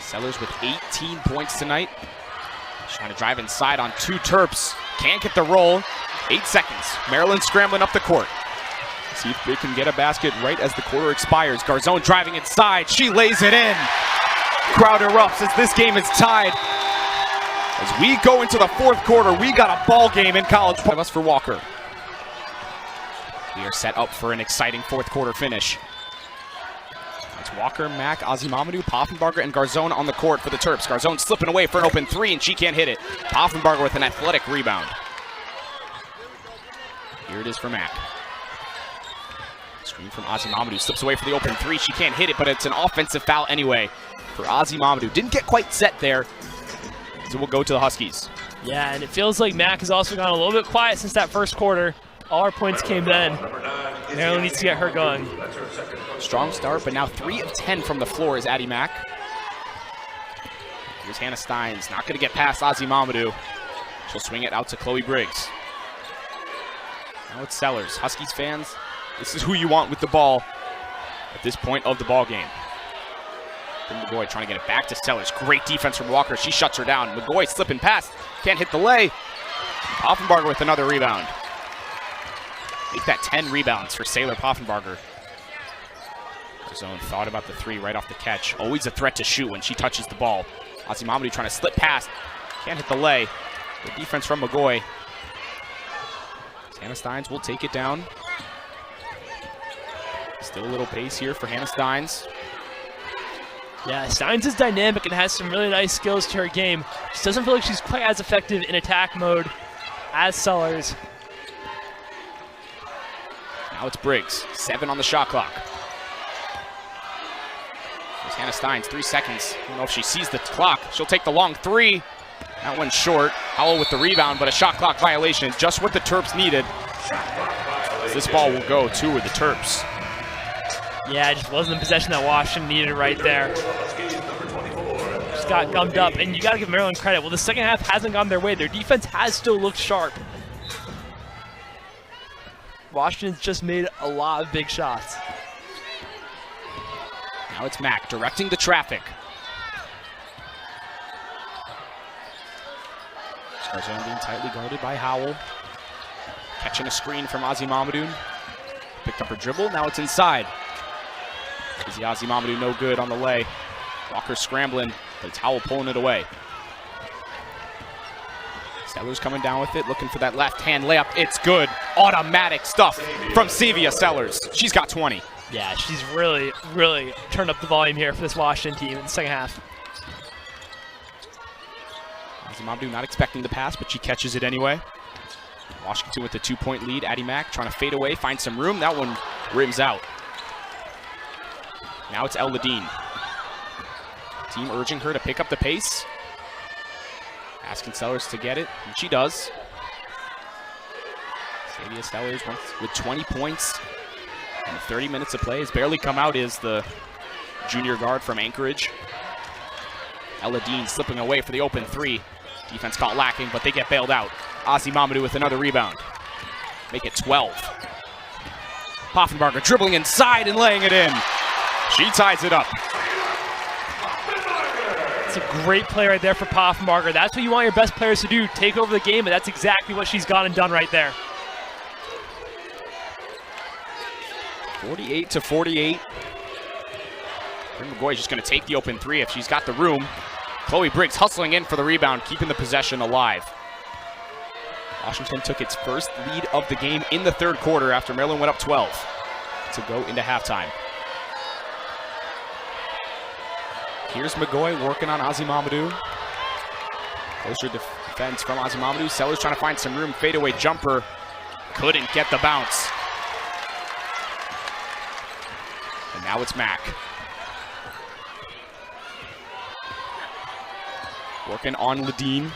[SPEAKER 1] Sellers with 18 points tonight. She's trying to drive inside on two Terps. Can't get the roll. 8 seconds. Maryland scrambling up the court. See if they can get a basket right as the quarter expires. Garzone driving inside. She lays it in. Crowd erupts as this game is tied. As we go into the fourth quarter, we got a ball game in College Park. Us for Walker. We are set up for an exciting fourth quarter finish. It's Walker, Mack, Azimamadou, Poffenbarger, and Garzone on the court for the Terps. Garzone slipping away for an open three, and she can't hit it. Poffenbarger with an athletic rebound. Here it is for Mack. Screen from Azimamadou, slips away for the open three. She can't hit it, but it's an offensive foul anyway for Azimamadou. Didn't get quite set there. So we'll go to the Huskies.
[SPEAKER 2] Yeah, and it feels like Mack has also gone a little bit quiet since that first quarter. All our points came then. Maryland needs to get her going.
[SPEAKER 1] Strong start, but now 3 of 10 from the floor is Addie Mack. Here's Hannah Steins, not going to get past Ozzy Mamadou. She'll swing it out to Chloe Briggs. Now it's Sellers. Huskies fans, this is who you want with the ball at this point of the ball game. McGoy trying to get it back to Sellers. Great defense from Walker. She shuts her down. McGoy slipping past. Can't hit the lay. Poffenbarger with another rebound. Make that 10 rebounds for Sailor Poffenbarger. Zone thought about the 3 right off the catch. Always a threat to shoot when she touches the ball. Ozzy Mamadou trying to slip past. Can't hit the lay. Good defense from McGoy. Hannah Steins will take it down. Still a little pace here for Hannah Steins.
[SPEAKER 2] Yeah, Steins is dynamic and has some really nice skills to her game. Just doesn't feel like she's quite as effective in attack mode as Sellers.
[SPEAKER 1] Now it's Briggs. 7 on the shot clock. There's Hannah Steins, 3 seconds. I don't know if she sees the clock. She'll take the long 3. That one's short. Howell with the rebound, but a shot clock violation. Just what the Terps needed. This ball will go to the Terps.
[SPEAKER 2] Yeah, it just wasn't the possession that Washington needed right there. Just got gummed up, and you got to give Maryland credit. Well, the second half hasn't gone their way. Their defense has still looked sharp. Washington's just made a lot of big shots.
[SPEAKER 1] Now it's Mack directing the traffic. Scarzone being tightly guarded by Howell. Catching a screen from Ozzy Mamadou. Picked up her dribble, now it's inside. Izzy Ozzy Mamadou no good on the lay. Walker scrambling, but it's Howell pulling it away. Sellers coming down with it, looking for that left-hand layup. It's good. Automatic stuff from Sevia Sellers. She's got 20.
[SPEAKER 2] Yeah, she's really, really turned up the volume here for this Washington team in the second half.
[SPEAKER 1] Ozzy Mamadou not expecting the pass, but she catches it anyway. Washington with the 2-point lead. Addie Mack trying to fade away, find some room. That one rims out. Now it's El Ladine. Team urging her to pick up the pace. Asking Sellers to get it, and she does. Sevia Sellers with 20 points and 30 minutes of play. Has barely come out is the junior guard from Anchorage. El Ladine slipping away for the open 3. Defense caught lacking, but they get bailed out. Ozzy Mamadou with another rebound. Make it 12. Poffenbarger dribbling inside and laying it in. She ties it up.
[SPEAKER 2] It's a great play right there for Poffenbarger. That's what you want your best players to do, take over the game, and that's exactly what she's gone and done right there.
[SPEAKER 1] 48-48. McGoy is just going to take the open 3 if she's got the room. Chloe Briggs hustling in for the rebound, keeping the possession alive. Washington took its first lead of the game in the third quarter after Maryland went up 12 to go into halftime. Here's McGoy working on Ozzy Mamadou. Closer defense from Ozzy Mamadou. Sellers trying to find some room. Fadeaway jumper. Couldn't get the bounce. And now it's Mack. Working on Ladine.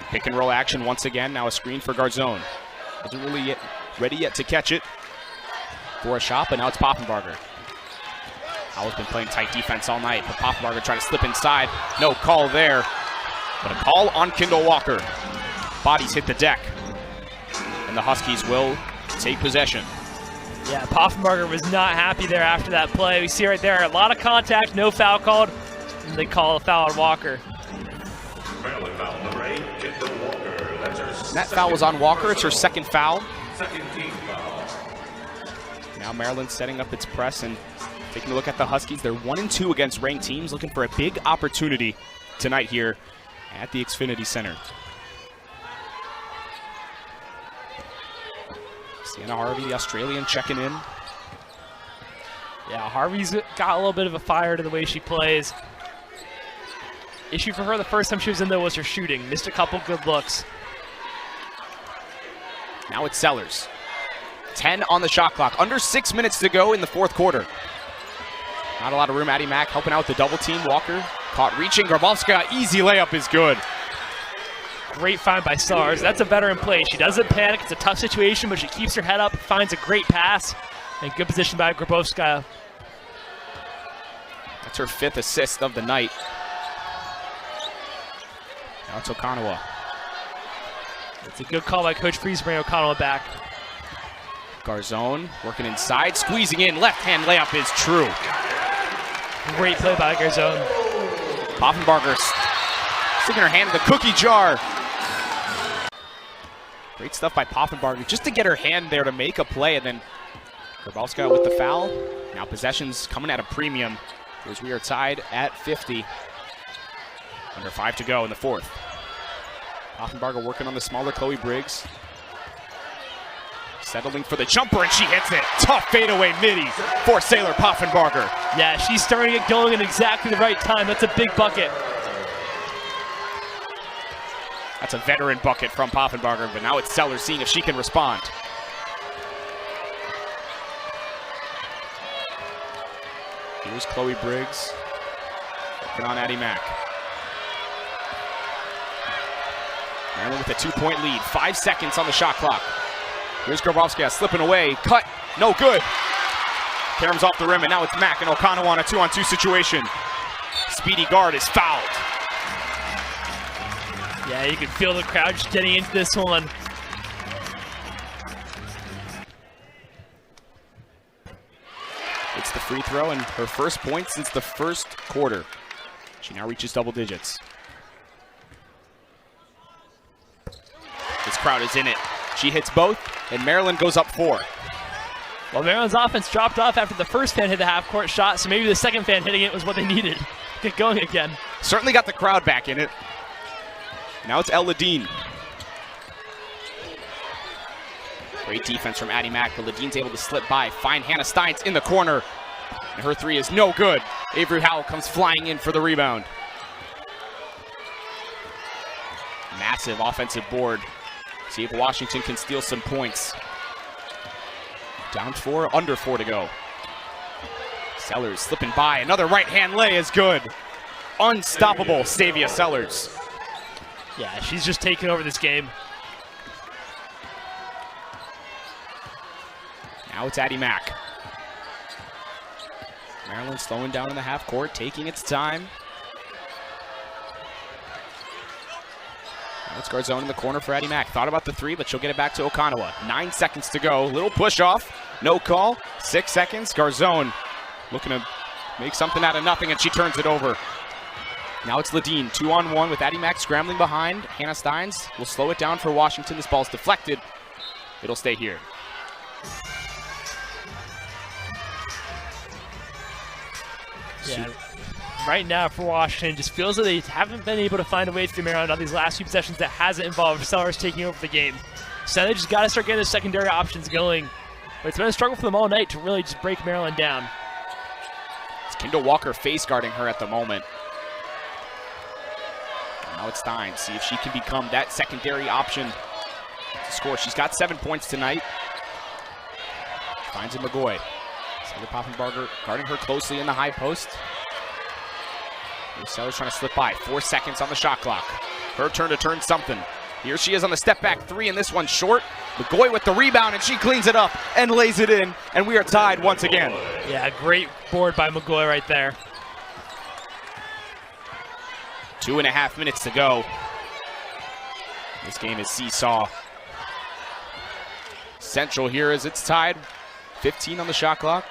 [SPEAKER 1] Pick and roll action once again. Now a screen for Garzone. Wasn't really ready yet to catch it for a shot, but now it's Poffenbarger. Howell's been playing tight defense all night, but Poffenbarger trying to slip inside. No call there, but a call on Kendall Walker. Bodies hit the deck, and the Huskies will take possession.
[SPEAKER 2] Yeah, Poffenbarger was not happy there after that play. We see right there a lot of contact, no foul called, and they call a foul on Walker.
[SPEAKER 1] That foul was on Walker. It's her second foul.
[SPEAKER 3] Second team foul.
[SPEAKER 1] Now Maryland setting up its press and taking a look at the Huskies. They're 1-2 against ranked teams, looking for a big opportunity tonight here at the Xfinity Center. Sienna Harvey, the Australian, checking in.
[SPEAKER 2] Yeah, Harvey's got a little bit of a fire to the way she plays. Issue for her the first time she was in there was her shooting. Missed a couple good looks.
[SPEAKER 1] Now it's Sellers. 10 on the shot clock. Under 6 minutes to go in the fourth quarter. Not a lot of room. Addie Mack helping out with the double team. Walker caught reaching. Grabowska, easy layup is good.
[SPEAKER 2] great find by Stars. That's a veteran play. She doesn't panic. It's a tough situation, but she keeps her head up, finds a great pass, and good position by Grabowska.
[SPEAKER 1] That's her 5th assist of the night. Now it's Okonawa.
[SPEAKER 2] It's a good call by Coach Freeze to bring Okonawa back.
[SPEAKER 1] Garzone working inside, squeezing in. Left-hand layup is true.
[SPEAKER 2] Great play by Garzone.
[SPEAKER 1] Poffenbarger sticking her hand in the cookie jar. Great stuff by Poffenbarger just to get her hand there to make a play, and then Grabowska with the foul. Now possessions coming at a premium as we are tied at 50. Under 5 to go in the 4th. Poffenbarger working on the smaller Chloe Briggs. Settling for the jumper, and she hits it. Tough fadeaway midi for Sailor Poffenbarger.
[SPEAKER 2] Yeah, she's starting it going at exactly the right time. That's a big bucket.
[SPEAKER 1] That's a veteran bucket from Poffenbarger, but now it's Sellers seeing if she can respond. Here's Chloe Briggs working on Addie Mack. Maryland with a 2-point lead. 5 seconds on the shot clock. Here's Grabowska slipping away. Cut. No good. Karam's off the rim, and now it's Mack and Okonawa on a 2-on-2 situation. Speedy guard is fouled.
[SPEAKER 2] Yeah, you can feel the crowd just getting into this one.
[SPEAKER 1] It's the free throw and her first point since the first quarter. She now reaches double digits. This crowd is in it. She hits both, and Maryland goes up 4.
[SPEAKER 2] Well, Maryland's offense dropped off after the first fan hit the half-court shot, so maybe the second fan hitting it was what they needed to get going again.
[SPEAKER 1] Certainly got the crowd back in it. Now it's El Ladine. Great defense from Addie Mack, but Ladine's able to slip by, find Hannah Steins in the corner, and her 3 is no good. Avery Howell comes flying in for the rebound. Massive offensive board. See if Washington can steal some points. Down 4, under 4 to go. Sellers slipping by. Another right-hand lay is good. Unstoppable, Stavia Sellers.
[SPEAKER 2] Yeah, she's just taking over this game.
[SPEAKER 1] Now it's Addie Mack. Maryland slowing down in the half court, taking its time. Now it's Garzone in the corner for Addie Mack. Thought about the 3, but she'll get it back to Okonawa. 9 seconds to go. Little push off. No call. 6 seconds. Garzone looking to make something out of nothing, and she turns it over. Now it's Ladine, 2-on-1 with Addie Mack scrambling behind. Hannah Steins will slow it down for Washington. This ball's deflected. It'll stay here.
[SPEAKER 2] Yeah, right now for Washington, just feels that they haven't been able to find a way through Maryland on these last few possessions that hasn't involved Sellers taking over the game. So they just got to start getting the secondary options going. But it's been a struggle for them all night to really just break Maryland down.
[SPEAKER 1] It's Kendall Walker face guarding her at the moment. And now it's Stein. See if she can become that secondary option to score. She's got 7 points tonight. Finds a McGoy. Sailor Poffenbarger guarding her closely in the high post. Sellers trying to slip by. 4 seconds on the shot clock. Her turn to turn something. Here she is on the step back 3, and this one's short. McGoy with the rebound, and she cleans it up and lays it in, and we are tied once again.
[SPEAKER 2] Yeah, great board by McGoy right there.
[SPEAKER 1] 2.5 minutes to go. This game is seesaw. Central here as it's tied. 15 on the shot clock.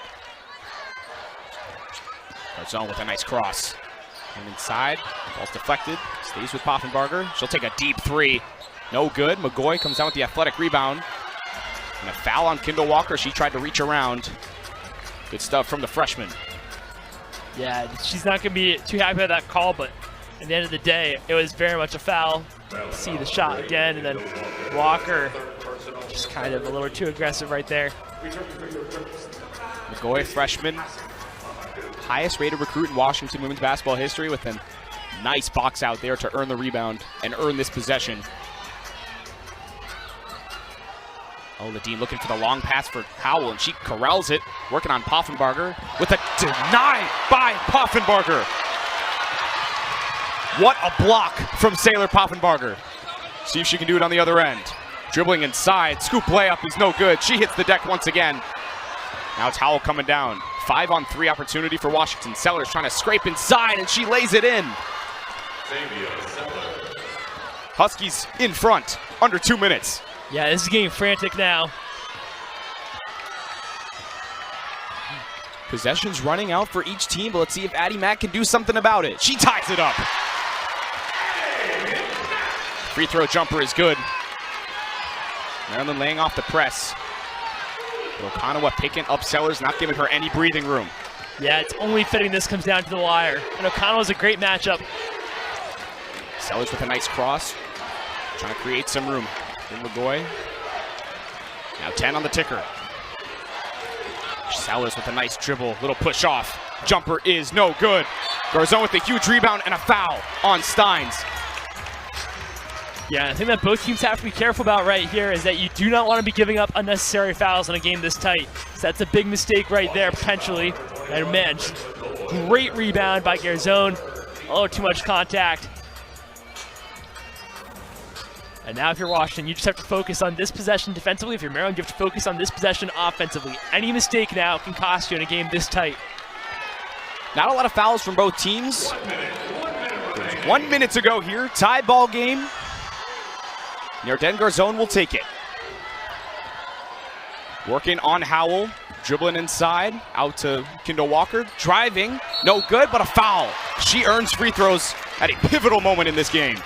[SPEAKER 1] Garzone with a nice cross. And inside, ball's deflected. Stays with Poffenbarger. She'll take a deep 3. No good. McGoy comes down with the athletic rebound. And a foul on Kendall Walker. She tried to reach around. Good stuff from the freshman.
[SPEAKER 2] Yeah, she's not going to be too happy with that call, but at the end of the day, it was very much a foul. See the shot again, and then Walker just kind of a little too aggressive right there.
[SPEAKER 1] McGoy, freshman, highest rated recruit in Washington women's basketball history, with a nice box out there to earn the rebound and earn this possession. Oh, Ladine looking for the long pass for Howell, and she corrals it, working on Poffenbarger with a deny by Poffenbarger. What a block from Sailor Poffenbarger. See if she can do it on the other end. Dribbling inside, scoop layup is no good. She hits the deck once again. Now it's Howell coming down. 5-on-3 opportunity for Washington. Sellers trying to scrape inside, and she lays it in. Huskies in front, under 2 minutes.
[SPEAKER 2] Yeah, this is getting frantic now.
[SPEAKER 1] Possessions running out for each team, but let's see if Addie Mack can do something about it. She ties it up. Free throw jumper is good. Maryland laying off the press. Okonawa picking up Sellers, not giving her any breathing room.
[SPEAKER 2] Yeah, it's only fitting this comes down to the wire. And Okonawa's a great matchup.
[SPEAKER 1] Sellers with a nice cross. Trying to create some room. Lagoy. Now 10 on the ticker. Sellers with a nice dribble, little push off. Jumper is no good. Garzone with a huge rebound and a foul on Steins.
[SPEAKER 2] Yeah, I think that both teams have to be careful about right here is that you do not want to be giving up unnecessary fouls in a game this tight. So that's a big mistake right there, potentially. And man, great rebound by Garzone. A little too much contact. And now if you're Washington, you just have to focus on this possession defensively. If you're Maryland, you have to focus on this possession offensively. Any mistake now can cost you in a game this tight.
[SPEAKER 1] Not a lot of fouls from both teams. There's 1 minute to go here. Tie ball game. Yarden Garzone will take it. Working on Howell. Dribbling inside. Out to Kendall Walker. Driving. No good, but a foul. She earns free throws at a pivotal moment in this game.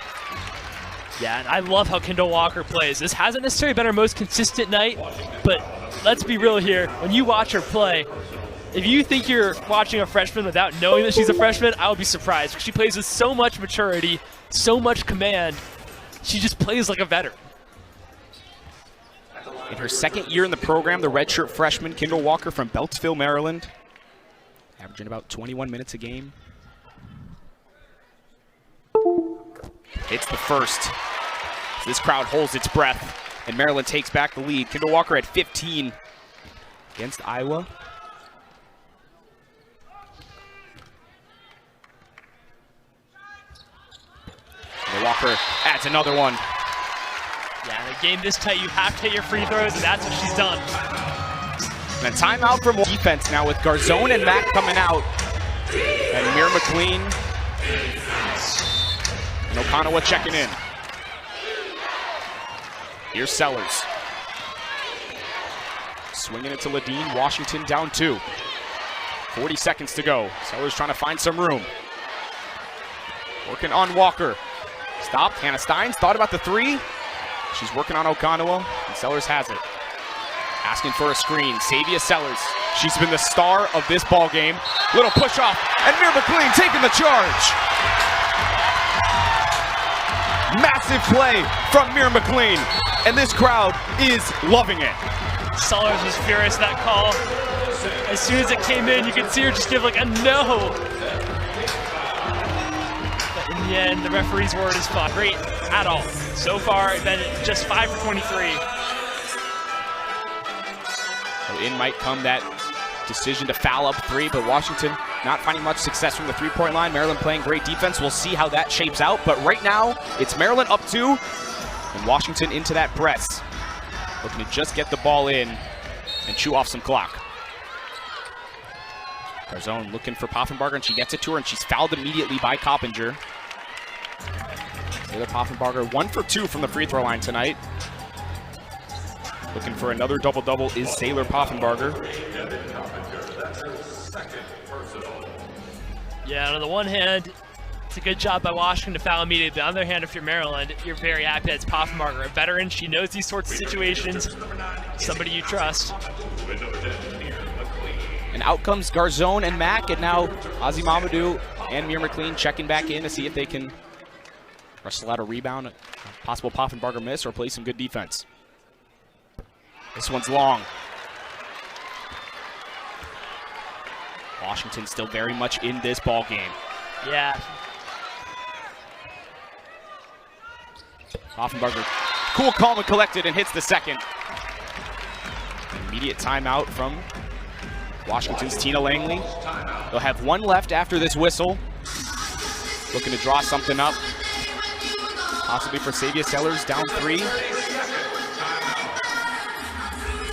[SPEAKER 2] Yeah, and I love how Kendall Walker plays. This hasn't necessarily been her most consistent night, but let's be real here. When you watch her play, if you think you're watching a freshman without knowing that she's a freshman, I would be surprised. She plays with so much maturity, so much command. She just plays like a veteran.
[SPEAKER 1] In her second year in the program, the redshirt freshman Kendall Walker from Beltsville, Maryland, averaging about 21 minutes a game. Hits the first. This crowd holds its breath, and Maryland takes back the lead. Kendall Walker at 15 against Iowa. Kendall Walker adds another one.
[SPEAKER 2] Yeah, in a game this tight, you have to hit your free throws, and that's what she's done.
[SPEAKER 1] And a timeout from defense now with Garzone and Mack coming out. And Mir McLean and Okonawa checking in. Here's Sellers. Swinging it to Ladine. Washington down 2. 40 seconds to go. Sellers trying to find some room. Working on Walker. Stopped. Hannah Steins thought about the 3. She's working on Okonawa, and Sellers has it. Asking for a screen. Savia Sellers. She's been the star of this ball game. Little push off, and Mir McLean taking the charge. Massive play from Mir McLean, and this crowd is loving it.
[SPEAKER 2] Sellers was furious at that call. As soon as it came in, you could see her just give like a no. But in the end, the referee's word is fine. Great at all. So far, it's been just 5 for 23.
[SPEAKER 1] So in might come that decision to foul up 3, but Washington not finding much success from the three-point line. Maryland playing great defense. We'll see how that shapes out, but right now, it's Maryland up 2, and Washington into that press. Looking to just get the ball in and chew off some clock. Garzone looking for Poffenbarger, and she gets it to her, and she's fouled immediately by Coppinger. Taylor Poffenbarger 1 for 2 from the free throw line tonight. Looking for another double-double is Taylor Poffenbarger.
[SPEAKER 2] Yeah, on the one hand, it's a good job by Washington to foul immediately. On the other hand, if you're Maryland, you're very happy that it's Poffenbarger, a veteran. She knows these sorts of situations. Somebody you trust.
[SPEAKER 1] And out comes Garzone and Mack, and now Ozzy Mamadou and Mir McLean checking back in to see if they can wrestle out a rebound, a possible Poffenbarger miss, or play some good defense. This one's long. Washington still very much in this ball game.
[SPEAKER 2] Yeah.
[SPEAKER 1] Poffenbarger, cool, calm, and collected, and hits the second. Immediate timeout from Washington's Tina Langley. They'll have 1 left after this whistle. Looking to draw something up. Possibly for Savia Sellers, down 3.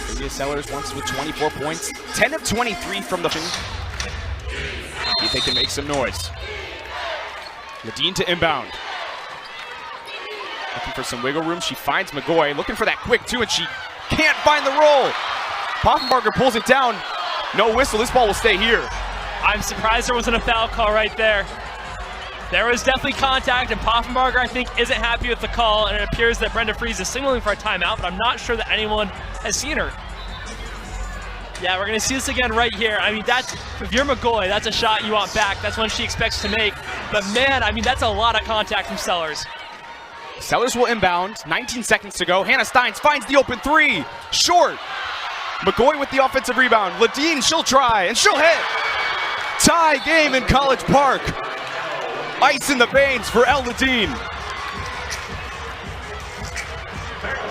[SPEAKER 1] Savia Sellers once with 24 points. 10 of 23 from the... See if they can make some noise. Ladine to inbound. Looking for some wiggle room. She finds McGoy. Looking for that quick two, and she can't find the roll. Poffenbarger pulls it down. No whistle. This ball will stay here.
[SPEAKER 2] I'm surprised there wasn't a foul call right there. There was definitely contact, and Poffenbarger, I think, isn't happy with the call, and it appears that Brenda Fries is signaling for a timeout, but I'm not sure that anyone has seen her. Yeah, we're going to see this again right here. I mean, if you're McGoy, that's a shot you want back. That's one she expects to make. But man, I mean, that's a lot of contact from Sellers.
[SPEAKER 1] Sellers will inbound. 19 seconds to go. Hannah Steins finds the open 3. Short. McGoy with the offensive rebound. Ladine, she'll try, and she'll hit. Tie game in College Park. Ice in the veins for El Ladine.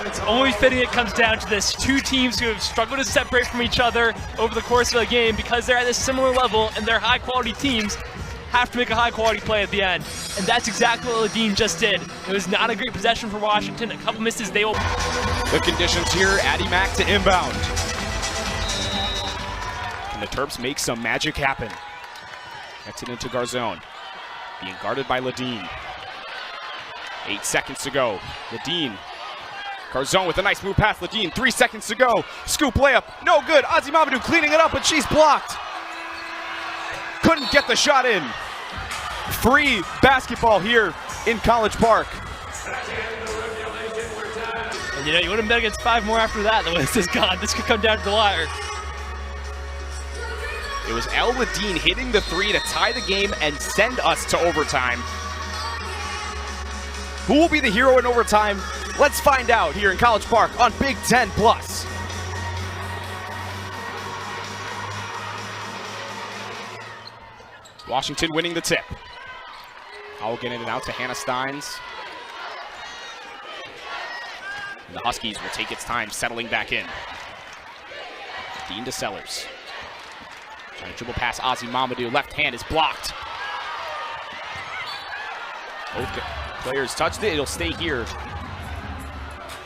[SPEAKER 2] It's only fitting it comes down to this. Two teams who have struggled to separate from each other over the course of the game because they're at this similar level and they're high-quality teams have to make a high-quality play at the end. And that's exactly what Ladine just did. It was not a great possession for Washington. A couple misses, they will...
[SPEAKER 1] The conditions here, Addie Mack to inbound. And the Terps make some magic happen. Gets it into Garzone. Being guarded by Ladine. 8 seconds to go. Ladine. Garzone with a nice move past Ladine. 3 seconds to go. Scoop layup. No good. Ozzy Mamadou cleaning it up, but she's blocked. Couldn't get the shot in. Free basketball here in College Park.
[SPEAKER 2] And you wouldn't bet against 5 more after that. The way this is gone, this could come down to the wire.
[SPEAKER 1] It was El Ladine hitting the 3 to tie the game and send us to overtime. Who will be the hero in overtime? Let's find out here in College Park on Big Ten Plus. Washington winning the tip. I'll get it out to Hannah Steins. And the Huskies will take its time settling back in. Dean to Sellers. Trying to dribble past Ozzy Mamadou. Left hand is blocked. Both players touched it. It'll stay here.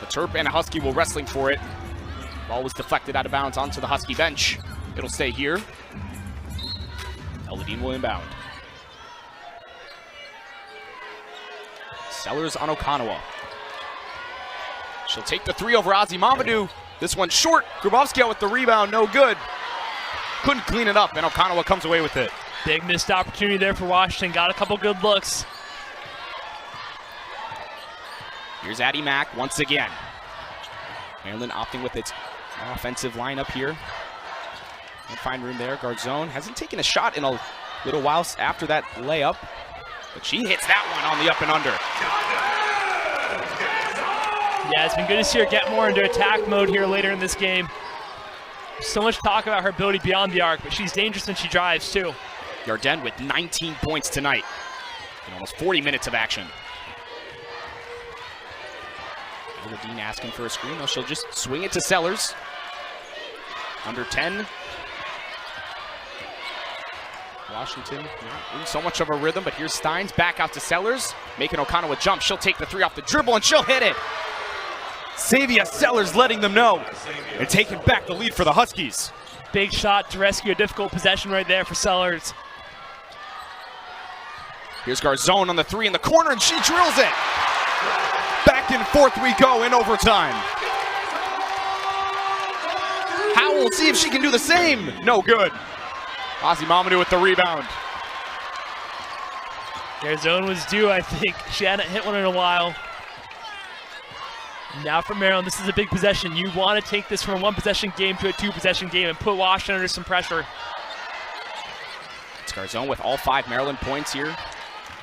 [SPEAKER 1] The Terp and a Husky will wrestling for it. Ball was deflected out of bounds onto the Husky bench. It'll stay here. El Ladine will inbound. Sellers on Okanawa. She'll take the 3 over Ozzy Mamadou. This one short. Grabowski out with the rebound. No good. Couldn't clean it up, and Okanawa comes away with it.
[SPEAKER 2] Big missed opportunity there for Washington. Got a couple good looks.
[SPEAKER 1] Here's Addie Mack once again. Maryland opting with its offensive lineup here. Can't find room there. Garzone hasn't taken a shot in a little while after that layup, but she hits that one on the up and under.
[SPEAKER 2] Yeah, it's been good to see her get more into attack mode here later in this game. So much talk about her ability beyond the arc, but she's dangerous when she drives too.
[SPEAKER 1] Yarden with 19 points tonight in almost 40 minutes of action. Ladine asking for a screen. No, she'll just swing it to Sellers. Under 10. Washington not in so much of a rhythm, but here's Steins back out to Sellers. Making Okanawa jump. She'll take the 3 off the dribble and she'll hit it. Savia Sellers letting them know and taking back the lead for the Huskies.
[SPEAKER 2] Big shot to rescue a difficult possession right there for Sellers.
[SPEAKER 1] Here's Garzone on the 3 in the corner, and she drills it. Back and forth we go in overtime. Howell, see if she can do the same. No good. Ozzy Mamadou with the rebound.
[SPEAKER 2] Garzone was due, I think. She hadn't hit one in a while. Now for Maryland, this is a big possession. You want to take this from a 1-possession game to a 2-possession game and put Washington under some pressure.
[SPEAKER 1] It's Garzone with all 5 Maryland points here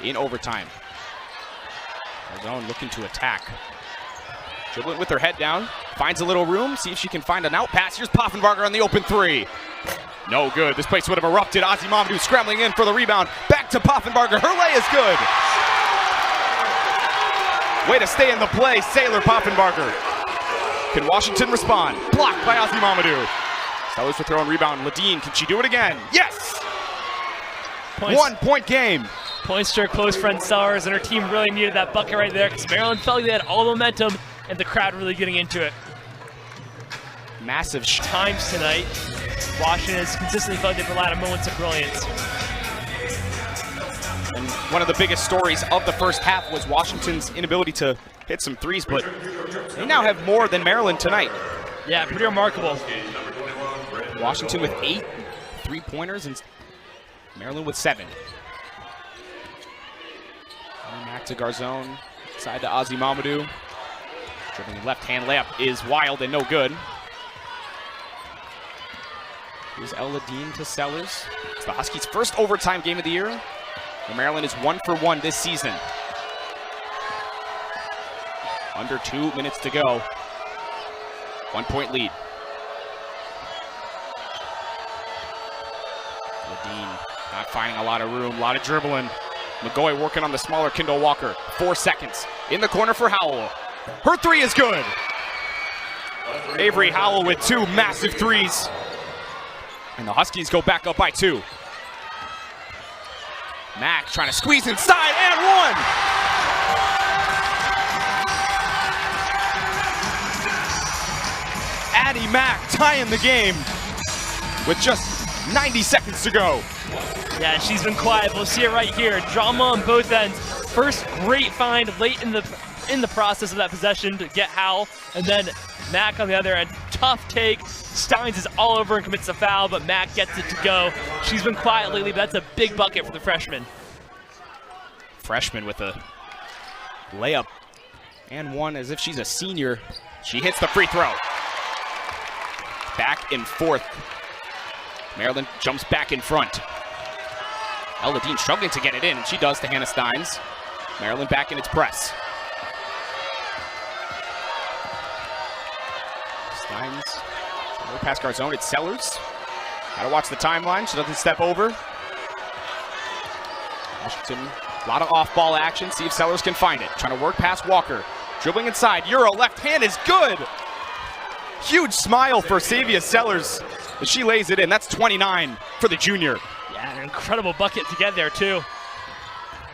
[SPEAKER 1] in overtime. Garzone looking to attack. Dribbling with her head down. Finds a little room. See if she can find an out pass. Here's Poffenbarger on the open 3. No good. This place would have erupted. Ozzy Mamadou scrambling in for the rebound. Back to Poffenbarger. Her lay is good. Way to stay in the play, Sailor Poffenbarger. Can Washington respond? Blocked by Ozzy Mamadou. Sellers with her own rebound. Ladine, can she do it again? Yes!
[SPEAKER 2] Points.
[SPEAKER 1] 1-point game.
[SPEAKER 2] Points to her close friend Sellers, and her team really needed that bucket right there because Maryland felt like they had all the momentum and the crowd really getting into it.
[SPEAKER 1] Massive
[SPEAKER 2] Times tonight, Washington has consistently felt they've relied on moments of brilliance.
[SPEAKER 1] And one of the biggest stories of the first half was Washington's inability to hit some threes, but they now have more than Maryland tonight.
[SPEAKER 2] Yeah, pretty remarkable.
[SPEAKER 1] Washington with 8 3-pointers and Maryland with 7. Back to Garzone, side to Ozzy Mamadou. Dribbling left-hand layup is wild and no good. Here's El-Ladin to Sellers. It's the Huskies' first overtime game of the year. And Maryland is 1 for 1 this season. Under 2 minutes to go. 1-point lead. Ladin not finding a lot of room, a lot of dribbling. McGoy working on the smaller Kendall Walker. 4 seconds. In the corner for Howell. Her 3 is good. Avery Howell with 2 massive threes. And the Huskies go back up by 2. Mack trying to squeeze inside and 1. Addie Mack tying the game with just 90 seconds to go.
[SPEAKER 2] Yeah, she's been quiet. We'll see it right here. Drama on both ends. First great find late in the process of that possession to get Howell, and then Mack on the other end. Tough take. Steins is all over and commits a foul, but Mack gets it to go. She's been quiet lately, but that's a big bucket for the freshman.
[SPEAKER 1] Freshman with a layup and 1 as if she's a senior. She hits the free throw. Back and forth. Maryland jumps back in front. El-Ladin struggling to get it in, and she does to Hannah Steins. Maryland back in its press. Steins, no past Garzone, it's Sellers. Gotta watch the timeline, she doesn't step over. Washington, a lot of off-ball action, see if Sellers can find it. Trying to work past Walker. Dribbling inside, Euro, left hand is good! Huge smile for Savia Sellers as she lays it in. That's 29 for the junior.
[SPEAKER 2] Yeah, an incredible bucket to get there, too.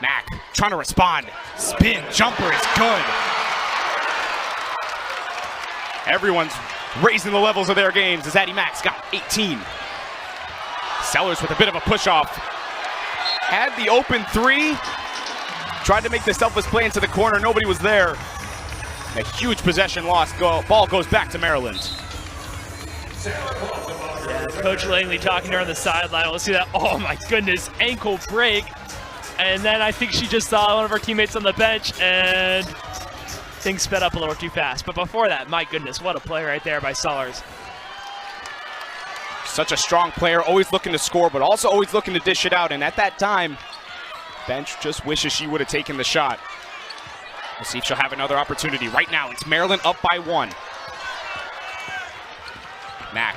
[SPEAKER 1] Mack trying to respond. Spin jumper is good. Everyone's raising the levels of their games as Addie Mack's got 18. Sellers with a bit of a push-off. Had the open 3. Tried to make the selfless play into the corner. Nobody was there. A huge possession loss. Ball goes back to Maryland.
[SPEAKER 2] Yeah, Coach Langley talking to her on the sideline. We'll see that. Oh my goodness, ankle break. And then I think she just saw one of her teammates on the bench and things sped up a little too fast. But before that, my goodness, what a play right there by Sellers.
[SPEAKER 1] Such a strong player, always looking to score, but also always looking to dish it out. And at that time, bench just wishes she would have taken the shot. We'll see if she'll have another opportunity. Right now, it's Maryland up by 1. Mack,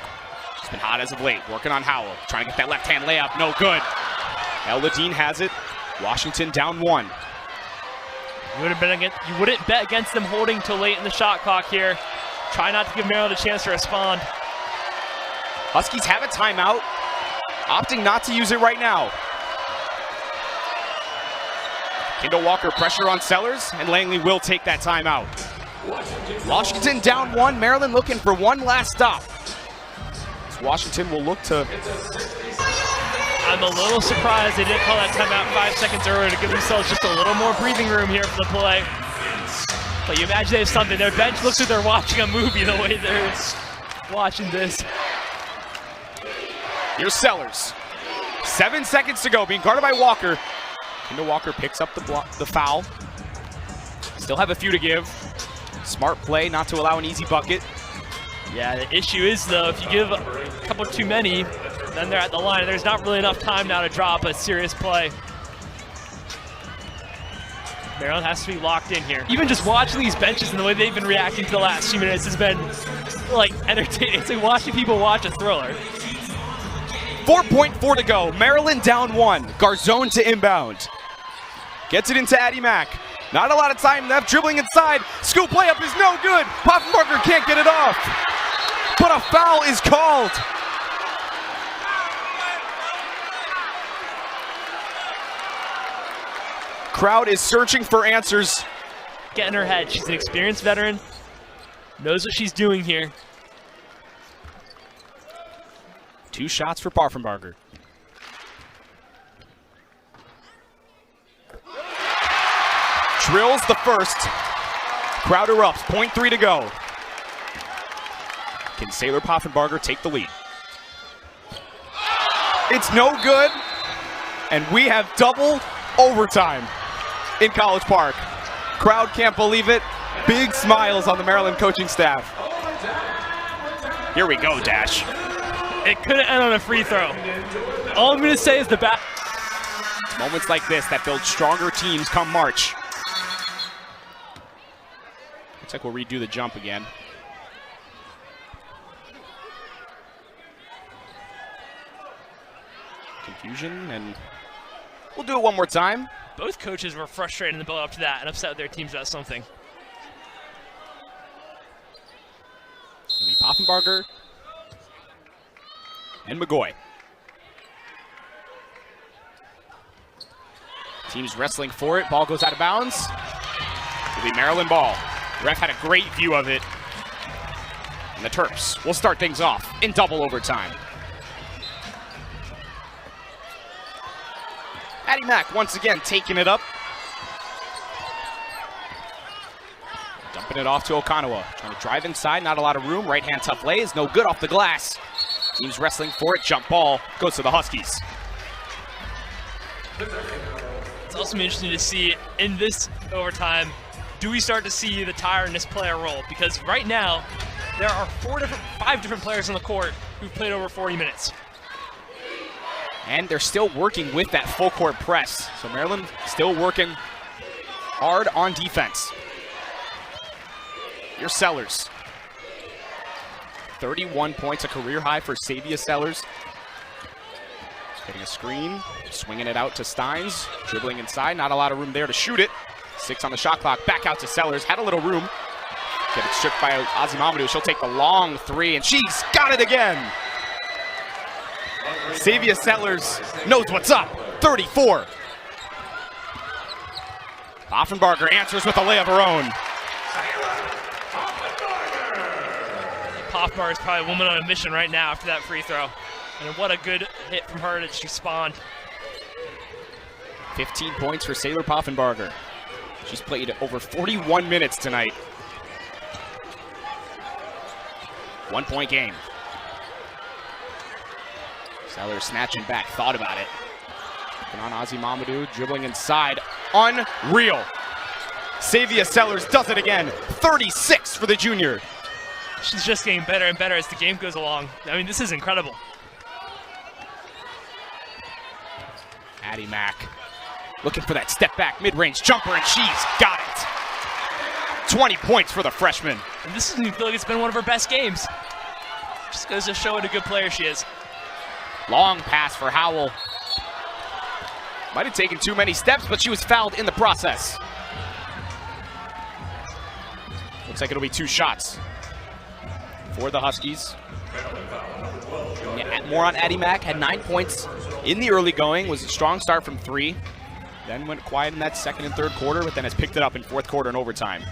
[SPEAKER 1] she's been hot as of late, working on Howell. Trying to get that left-hand layup, no good. El-Ladin has it. Washington down 1.
[SPEAKER 2] You wouldn't bet against them holding till late in the shot clock here. Try not to give Maryland a chance to respond.
[SPEAKER 1] Huskies have a timeout, opting not to use it right now. Kendall Walker pressure on Sellers, and Langley will take that timeout. Washington down 1, Maryland looking for one last stop. Washington will look to...
[SPEAKER 2] I'm a little surprised they didn't call that timeout 5 seconds earlier to give themselves just a little more breathing room here for the play. But you imagine they have something. Their bench looks like they're watching a movie the way they're watching this.
[SPEAKER 1] Here's Sellers. 7 seconds to go, being guarded by Walker. Kendall Walker picks up the foul. Still have a few to give. Smart play not to allow an easy bucket.
[SPEAKER 2] Yeah, the issue is, though, if you give a couple too many, then they're at the line. There's not really enough time now to drop a serious play. Maryland has to be locked in here. Even just watching these benches and the way they've been reacting to the last few minutes has been, like, entertaining. It's like watching people watch a thriller.
[SPEAKER 1] 4.4 to go. Maryland down 1. Garzone to inbound. Gets it into Addie Mack. Not a lot of time left. Dribbling inside. Scoop layup is no good. Poffenbarger can't get it off. But a foul is called. Crowd is searching for answers.
[SPEAKER 2] Get in her head. She's an experienced veteran. Knows what she's doing here.
[SPEAKER 1] 2 shots for Paffenbarger. Drills the first. Crowd erupts. 0.3 to go. Can Sailor Paffenbarger take the lead? It's no good. And we have double overtime in College Park. Crowd can't believe it. Big smiles on the Maryland coaching staff. Here we go, Dash.
[SPEAKER 2] It couldn't end on a free throw. All I'm going to say is the back.
[SPEAKER 1] It's moments like this that build stronger teams come March. Looks like we'll redo the jump again. Confusion, and we'll do it one more time.
[SPEAKER 2] Both coaches were frustrated in the build up to that and upset with their teams about something.
[SPEAKER 1] It'll be Paffenbarger and McGoy. Team's wrestling for it. Ball goes out of bounds. It'll be Maryland ball. The ref had a great view of it. And the Terps will start things off in double overtime. Addie Mack once again taking it up. Dumping it off to Okanawa. Trying to drive inside, not a lot of room. Right hand tough lay is no good off the glass. Team's wrestling for it. Jump ball goes to the Huskies.
[SPEAKER 2] It's also interesting to see in this overtime, do we start to see the tiredness play a role? Because right now, there are 5 different players on the court who've played over 40 minutes.
[SPEAKER 1] And they're still working with that full court press. So Maryland still working hard on defense. Here's Sellers. 31 points, a career high for Savia Sellers. Getting a screen, swinging it out to Steins. Dribbling inside, not a lot of room there to shoot it. 6 on the shot clock, back out to Sellers. Had a little room. Getting stripped by Ozzy Mamadou. She'll take the long 3, and she's got it again. Savia Sellers knows what's up. 34. Paffenbarger answers with a lay of her own.
[SPEAKER 2] Paffenbarger is probably a woman on a mission right now after that free throw. And what a good hit from her to respond.
[SPEAKER 1] 15 points for Sailor Paffenbarger. She's played over 41 minutes tonight. 1-point game. Sellers snatching back, thought about it. Looking on Ozzy Mamadou, dribbling inside. Unreal. Savia Sellers does it again. 36 for the junior.
[SPEAKER 2] She's just getting better and better as the game goes along. I mean, this is incredible.
[SPEAKER 1] Addie Mack looking for that step back mid-range jumper, and she's got it. 20 points for the freshman.
[SPEAKER 2] And this doesn't even feel like it's been one of her best games. Just goes to show what a good player she is.
[SPEAKER 1] Long pass for Howell. Might have taken too many steps, but she was fouled in the process. Looks like it'll be 2 shots for the Huskies. More on Addie Mack, had 9 points in the early going, was a strong start from 3. Then went quiet in that second and third quarter, but then has picked it up in fourth quarter and overtime.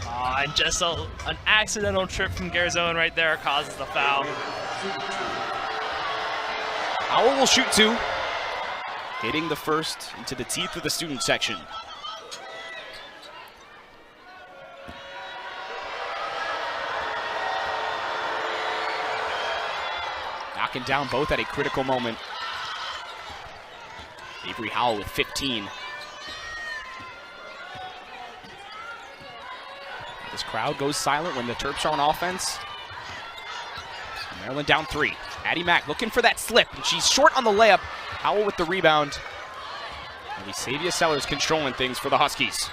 [SPEAKER 2] And just an accidental trip from Garzone right there causes the foul.
[SPEAKER 1] Howell will shoot 2. Hitting the first into the teeth of the student section. Knocking down both at a critical moment. Avery Howell with 15. This crowd goes silent when the Terps are on offense. Maryland down 3. Addie Mack looking for that slip, and she's short on the layup. Howell with the rebound. And Savia Sellers controlling things for the Huskies.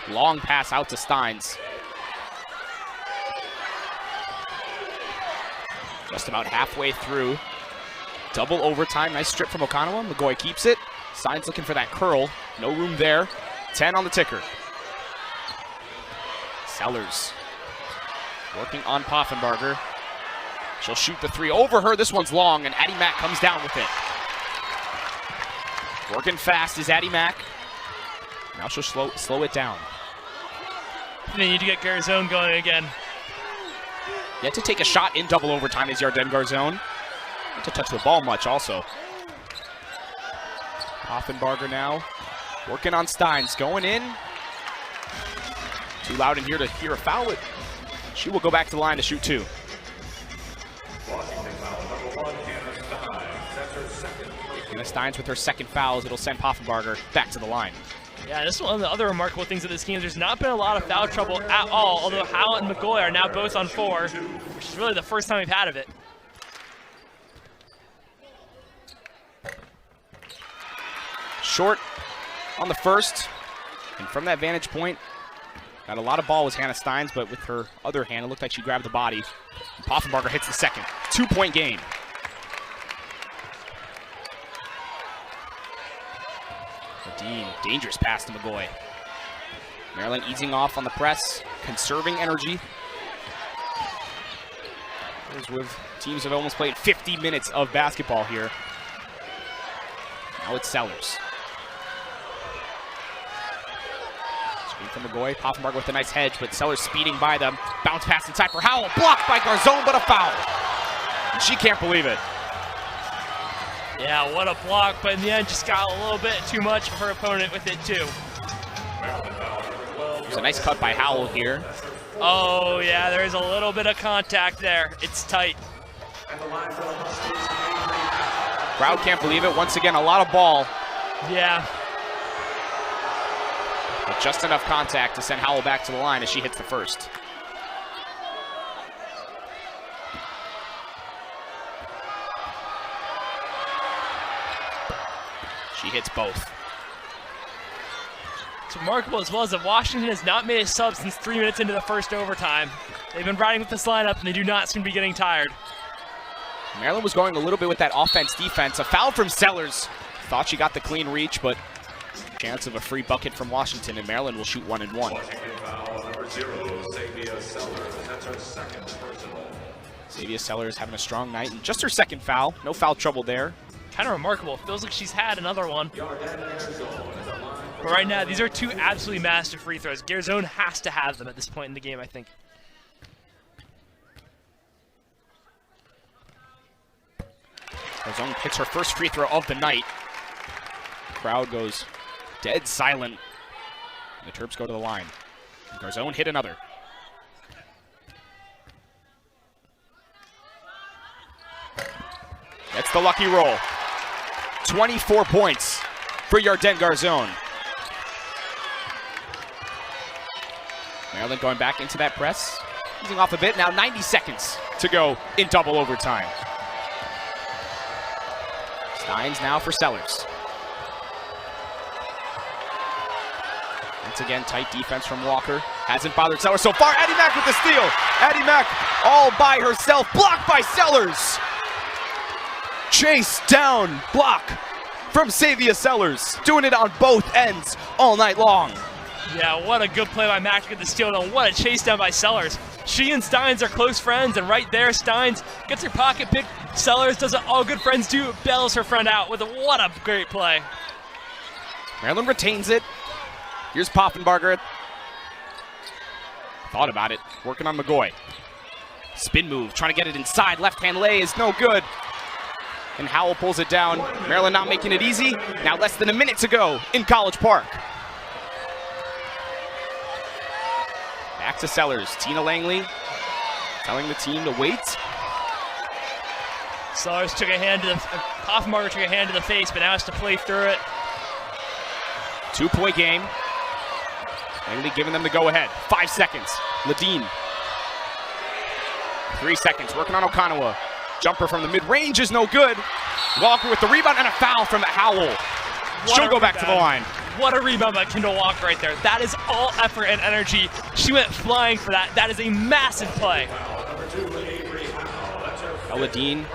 [SPEAKER 1] Long pass out to Steins. Just about halfway through. Double overtime. Nice strip from Okanawa. McGoy keeps it. Steins looking for that curl. No room there. 10 on the ticker. Sellers working on Paffenbarger. She'll shoot the 3 over her. This one's long, and Addie Mack comes down with it. Working fast is Addie Mack. Now she'll slow it down.
[SPEAKER 2] They need to get Garzone going again.
[SPEAKER 1] Yet to take a shot in double overtime is Yarden Garzone. Not to touch the ball much also. Poffenbarger now working on Steins, going in. Too loud in here to hear a foul. She will go back to the line to shoot 2. Hannah Steins with her second fouls. It'll send Poffenbarger back to the line.
[SPEAKER 2] Yeah, this is one of the other remarkable things of this game. There's not been a lot of foul trouble at all, although Howell and McGoy are now both on 4, which is really the first time we've had of it.
[SPEAKER 1] Short on the first, and from that vantage point, got a lot of ball was Hannah Steins, but with her other hand, it looked like she grabbed the body. And Poffenbarger hits the second. 2-point game. Dean, dangerous pass to McGoy. Maryland easing off on the press, conserving energy. Those with teams have almost played 50 minutes of basketball here. Now it's Sellers. Screen from McGoy. Poffenbarger with a nice hedge, but Sellers speeding by them. Bounce pass inside for Howell. Blocked by Garzone, but a foul. And she can't believe it.
[SPEAKER 2] Yeah, what a block, but in the end just got a little bit too much of her opponent with it too.
[SPEAKER 1] There's a nice cut by Howell here.
[SPEAKER 2] Oh yeah, there's a little bit of contact there. It's tight.
[SPEAKER 1] Crowd can't believe it. Once again, a lot of ball.
[SPEAKER 2] Yeah.
[SPEAKER 1] But just enough contact to send Howell back to the line as she hits the first. She hits both.
[SPEAKER 2] It's remarkable as well as that Washington has not made a sub since 3 minutes into the first overtime. They've been riding with this lineup and they do not seem to be getting tired.
[SPEAKER 1] Maryland was going a little bit with that offense-defense. A foul from Sellers. Thought she got the clean reach, but chance of a free bucket from Washington, and Maryland will shoot 1 and 1. Xavier Sellers having a strong night, and just her second foul. No foul trouble there.
[SPEAKER 2] Kind of remarkable. Feels like she's had another one. But right now, these are 2 absolutely massive free throws. Garzone has to have them at this point in the game, I think.
[SPEAKER 1] Garzone hits her first free throw of the night. The crowd goes dead silent. And the Terps go to the line. Garzone hit another. That's the lucky roll. 24 points for Yarden Garzone. Maryland going back into that press. Easing off a bit. Now 90 seconds to go in double overtime. Steins now for Sellers. Once again, tight defense from Walker. Hasn't bothered Sellers so far. Addie Mack with the steal. Addie Mack all by herself. Blocked by Sellers. Chase down block from Xavier Sellers. Doing it on both ends all night long.
[SPEAKER 2] Yeah, what a good play by Mack to get the steal, and what a chase down by Sellers. She and Steins are close friends, and right there, Steins gets her pocket pick. Sellers does what all good friends do, bails her friend out with what a great play.
[SPEAKER 1] Maryland retains it. Here's Poffenbarger. Thought about it, working on McGoy. Spin move, trying to get it inside. Left-hand lay is no good. And Howell pulls it down. Maryland not making it easy. Now less than a minute to go in College Park. Back to Sellers. Tina Langley telling the team to wait.
[SPEAKER 2] Sellers took a hand to the, Poffenbarger took a hand to the face, but now has to play through it.
[SPEAKER 1] 2-point game. Langley giving them the go-ahead. 5 seconds. Ladine. 3 seconds. Working on Okanawa. Jumper from the mid-range is no good. Walker with the rebound and a foul from Howell. She'll go back to the line.
[SPEAKER 2] What a rebound by Kendall Walker right there. That is all effort and energy. She went flying for that. That is a massive play.
[SPEAKER 1] Ladine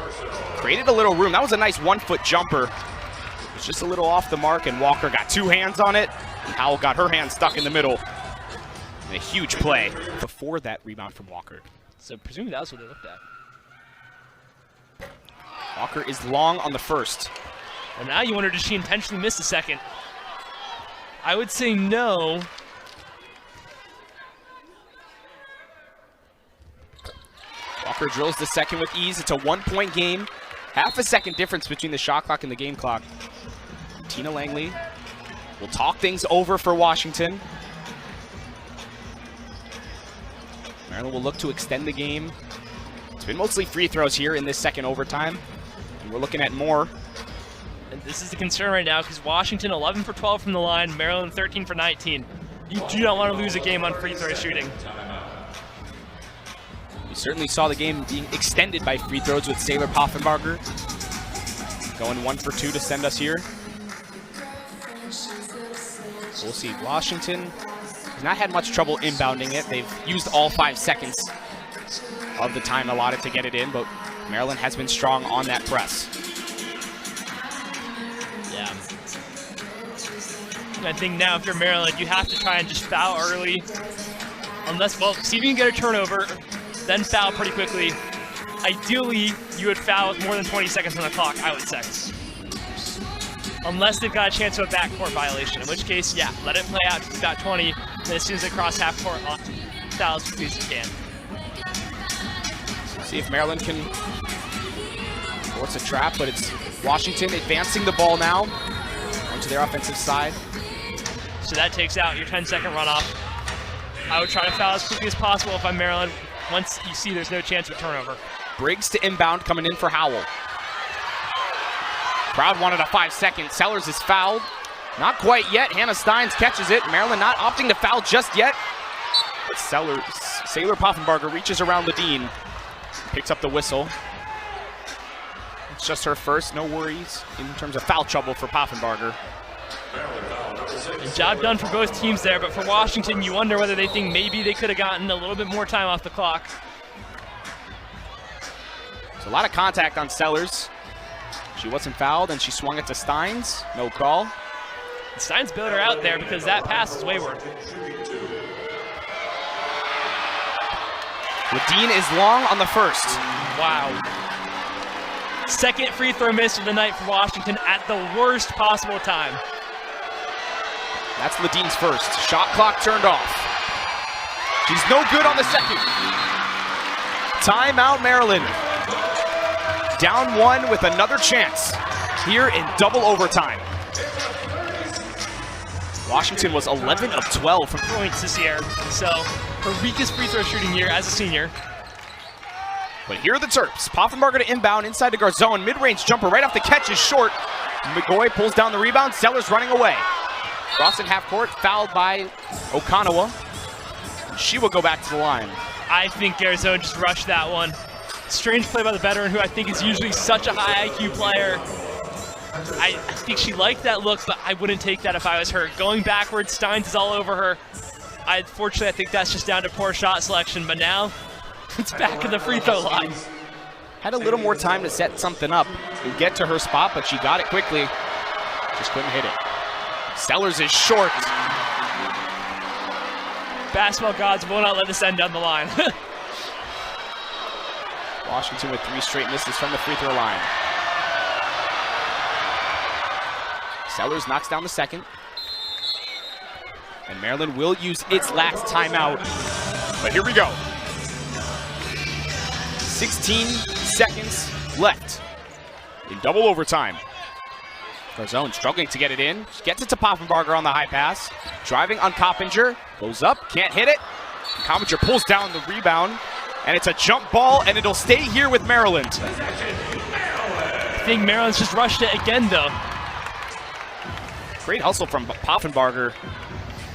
[SPEAKER 1] created a little room. That was a nice 1-foot jumper. It was just a little off the mark, and Walker got 2 hands on it. And Howell got her hand stuck in the middle. And a huge play before that rebound from Walker.
[SPEAKER 2] So presumably that was what they looked at.
[SPEAKER 1] Walker is long on the first.
[SPEAKER 2] Well, now you wonder, did she intentionally miss the second? I would say no.
[SPEAKER 1] Walker drills the second with ease. It's a 1-point game. Half a second difference between the shot clock and the game clock. Tina Langley will talk things over for Washington. Maryland will look to extend the game. It's been mostly free throws here in this second overtime. And we're looking at more.
[SPEAKER 2] And this is the concern right now because Washington 11 for 12 from the line, Maryland 13 for 19. You do not want to lose a game on free throw shooting.
[SPEAKER 1] We certainly saw the game being extended by free throws with Saylor Poffenbarger going 1 for 2 to send us here. We'll see. Washington has not had much trouble inbounding it. They've used all 5 seconds of the time allotted to get it in, but Maryland has been strong on that press.
[SPEAKER 2] Yeah. I think now if you're Maryland, you have to try and just foul early. Unless, well, see if you can get a turnover, then foul pretty quickly. Ideally, you would foul with more than 20 seconds on the clock, I would say. Unless they've got a chance of a backcourt violation, in which case, yeah, let it play out to about 20, then as soon as they cross half court, foul as quickly as you can.
[SPEAKER 1] See if Maryland can force a trap, but it's Washington advancing the ball now onto their offensive side.
[SPEAKER 2] So that takes out your 10-second runoff. I would try to foul as quickly as possible if I'm Maryland, once you see there's no chance of turnover.
[SPEAKER 1] Briggs to inbound, coming in for Howell. Crowd wanted a 5-second. Sellers is fouled. Not quite yet. Hannah Steins catches it. Maryland not opting to foul just yet. But Saylor Poffenbarger reaches around Ledeen. Picks up the whistle. It's just her first. No worries in terms of foul trouble for Poffenbarger.
[SPEAKER 2] And job done for both teams there, but for Washington, you wonder whether they think maybe they could have gotten a little bit more time off the clock.
[SPEAKER 1] There's a lot of contact on Sellers. She wasn't fouled, and she swung it to Steins. No call.
[SPEAKER 2] Steins bailed her out there because that pass is wayward.
[SPEAKER 1] Ledeen is long on the first.
[SPEAKER 2] Wow. Second free throw miss of the night for Washington at the worst possible time.
[SPEAKER 1] That's Ledeen's first. Shot clock turned off. She's no good on the second. Timeout, Maryland. Down 1 with another chance here in double overtime. Washington was 11 of 12 from
[SPEAKER 2] points this year, so her weakest free throw shooting year as a senior.
[SPEAKER 1] But here are the Terps. Poffenbarger to inbound inside to Garzone. Mid-range jumper right off the catch is short. McGoy pulls down the rebound. Sellers running away. Crossing half court, fouled by Okanawa. She will go back to the line.
[SPEAKER 2] I think Garzone just rushed that one. Strange play by the veteran, who I think is usually such a high IQ player. I think she liked that look, but I wouldn't take that if I was her. Going backwards, Steins is all over her. Fortunately, I think that's just down to poor shot selection, but now it's back in the free throw line.
[SPEAKER 1] Had a little more time to set something up and get to her spot, but she got it quickly. Just couldn't hit it. Sellers is short.
[SPEAKER 2] Basketball gods will not let this end down the line.
[SPEAKER 1] Washington with 3 straight misses from the free throw line. Sellers knocks down the second. And Maryland will use its last timeout. But here we go. 16 seconds left in double overtime. Garzone struggling to get it in. She gets it to Poffenbarger on the high pass. Driving on Coppinger. Goes up, can't hit it. Coppinger pulls down the rebound. And it's a jump ball, and it'll stay here with Maryland.
[SPEAKER 2] I think Maryland's just rushed it again, though.
[SPEAKER 1] Great hustle from Poffenbarger.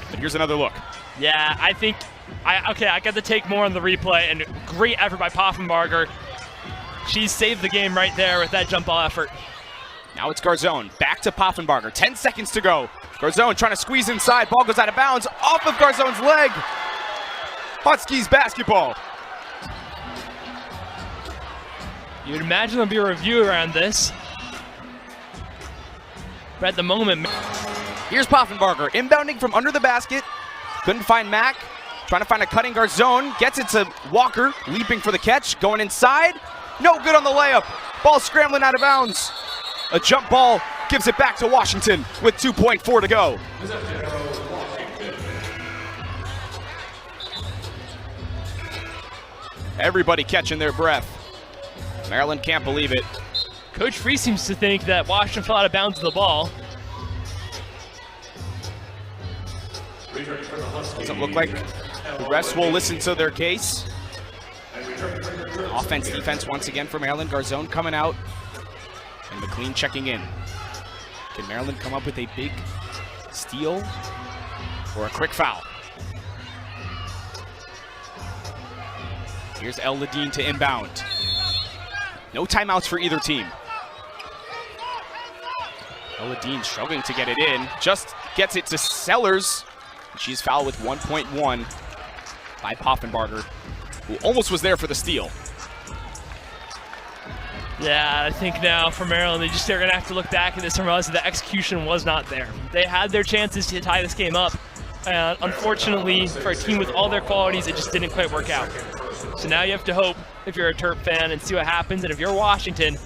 [SPEAKER 1] But here's another look.
[SPEAKER 2] Yeah, I think, I got to take more on the replay, and great effort by Poffenbarger. She saved the game right there with that jump ball effort.
[SPEAKER 1] Now it's Garzone, back to Poffenbarger, 10 seconds to go. Garzone trying to squeeze inside, ball goes out of bounds, off of Garzone's leg. Huskies basketball.
[SPEAKER 2] You would imagine there'll be a review around this. But at the moment,
[SPEAKER 1] here's Poffenbarger, inbounding from under the basket. Couldn't find Mack. Trying to find a cutting Garzone. Gets it to Walker, leaping for the catch. Going inside. No good on the layup. Ball scrambling out of bounds. A jump ball gives it back to Washington with 2.4 to go. Everybody catching their breath. Maryland can't believe it.
[SPEAKER 2] Coach Free seems to think that Washington fell out of bounds with the ball.
[SPEAKER 1] Doesn't look like the refs will listen to their case. Offense, defense once again for Maryland. Garzone coming out and McLean checking in. Can Maryland come up with a big steal or a quick foul? Here's El Ladine to inbound. No timeouts for either team. El Ladine struggling to get it in. Just gets it to Sellers. She's fouled with 1.1 by Poffenbarger, who almost was there for the steal.
[SPEAKER 2] Yeah, I think now for Maryland, they're going to have to look back at this and realize that the execution was not there. They had their chances to tie this game up. And unfortunately, for a team with all their qualities, it just didn't quite work out. So now you have to hope, if you're a Terp fan, and see what happens. And if you're Washington,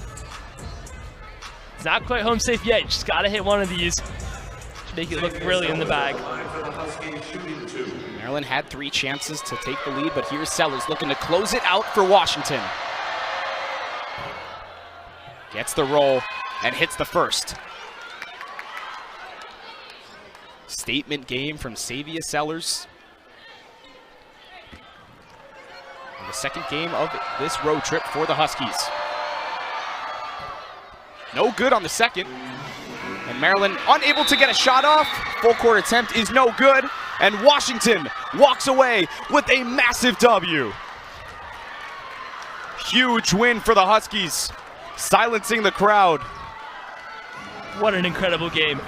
[SPEAKER 2] it's not quite home safe yet. You just got to hit one of these to make it look really in the bag.
[SPEAKER 1] Maryland had 3 chances to take the lead, but here's Sellers looking to close it out for Washington. Gets the roll and hits the first. Statement game from Savia Sellers. And the second game of this road trip for the Huskies. No good on the second. And Maryland unable to get a shot off. Full court attempt is no good. And Washington walks away with a massive W. Huge win for the Huskies, silencing the crowd.
[SPEAKER 2] What an incredible game.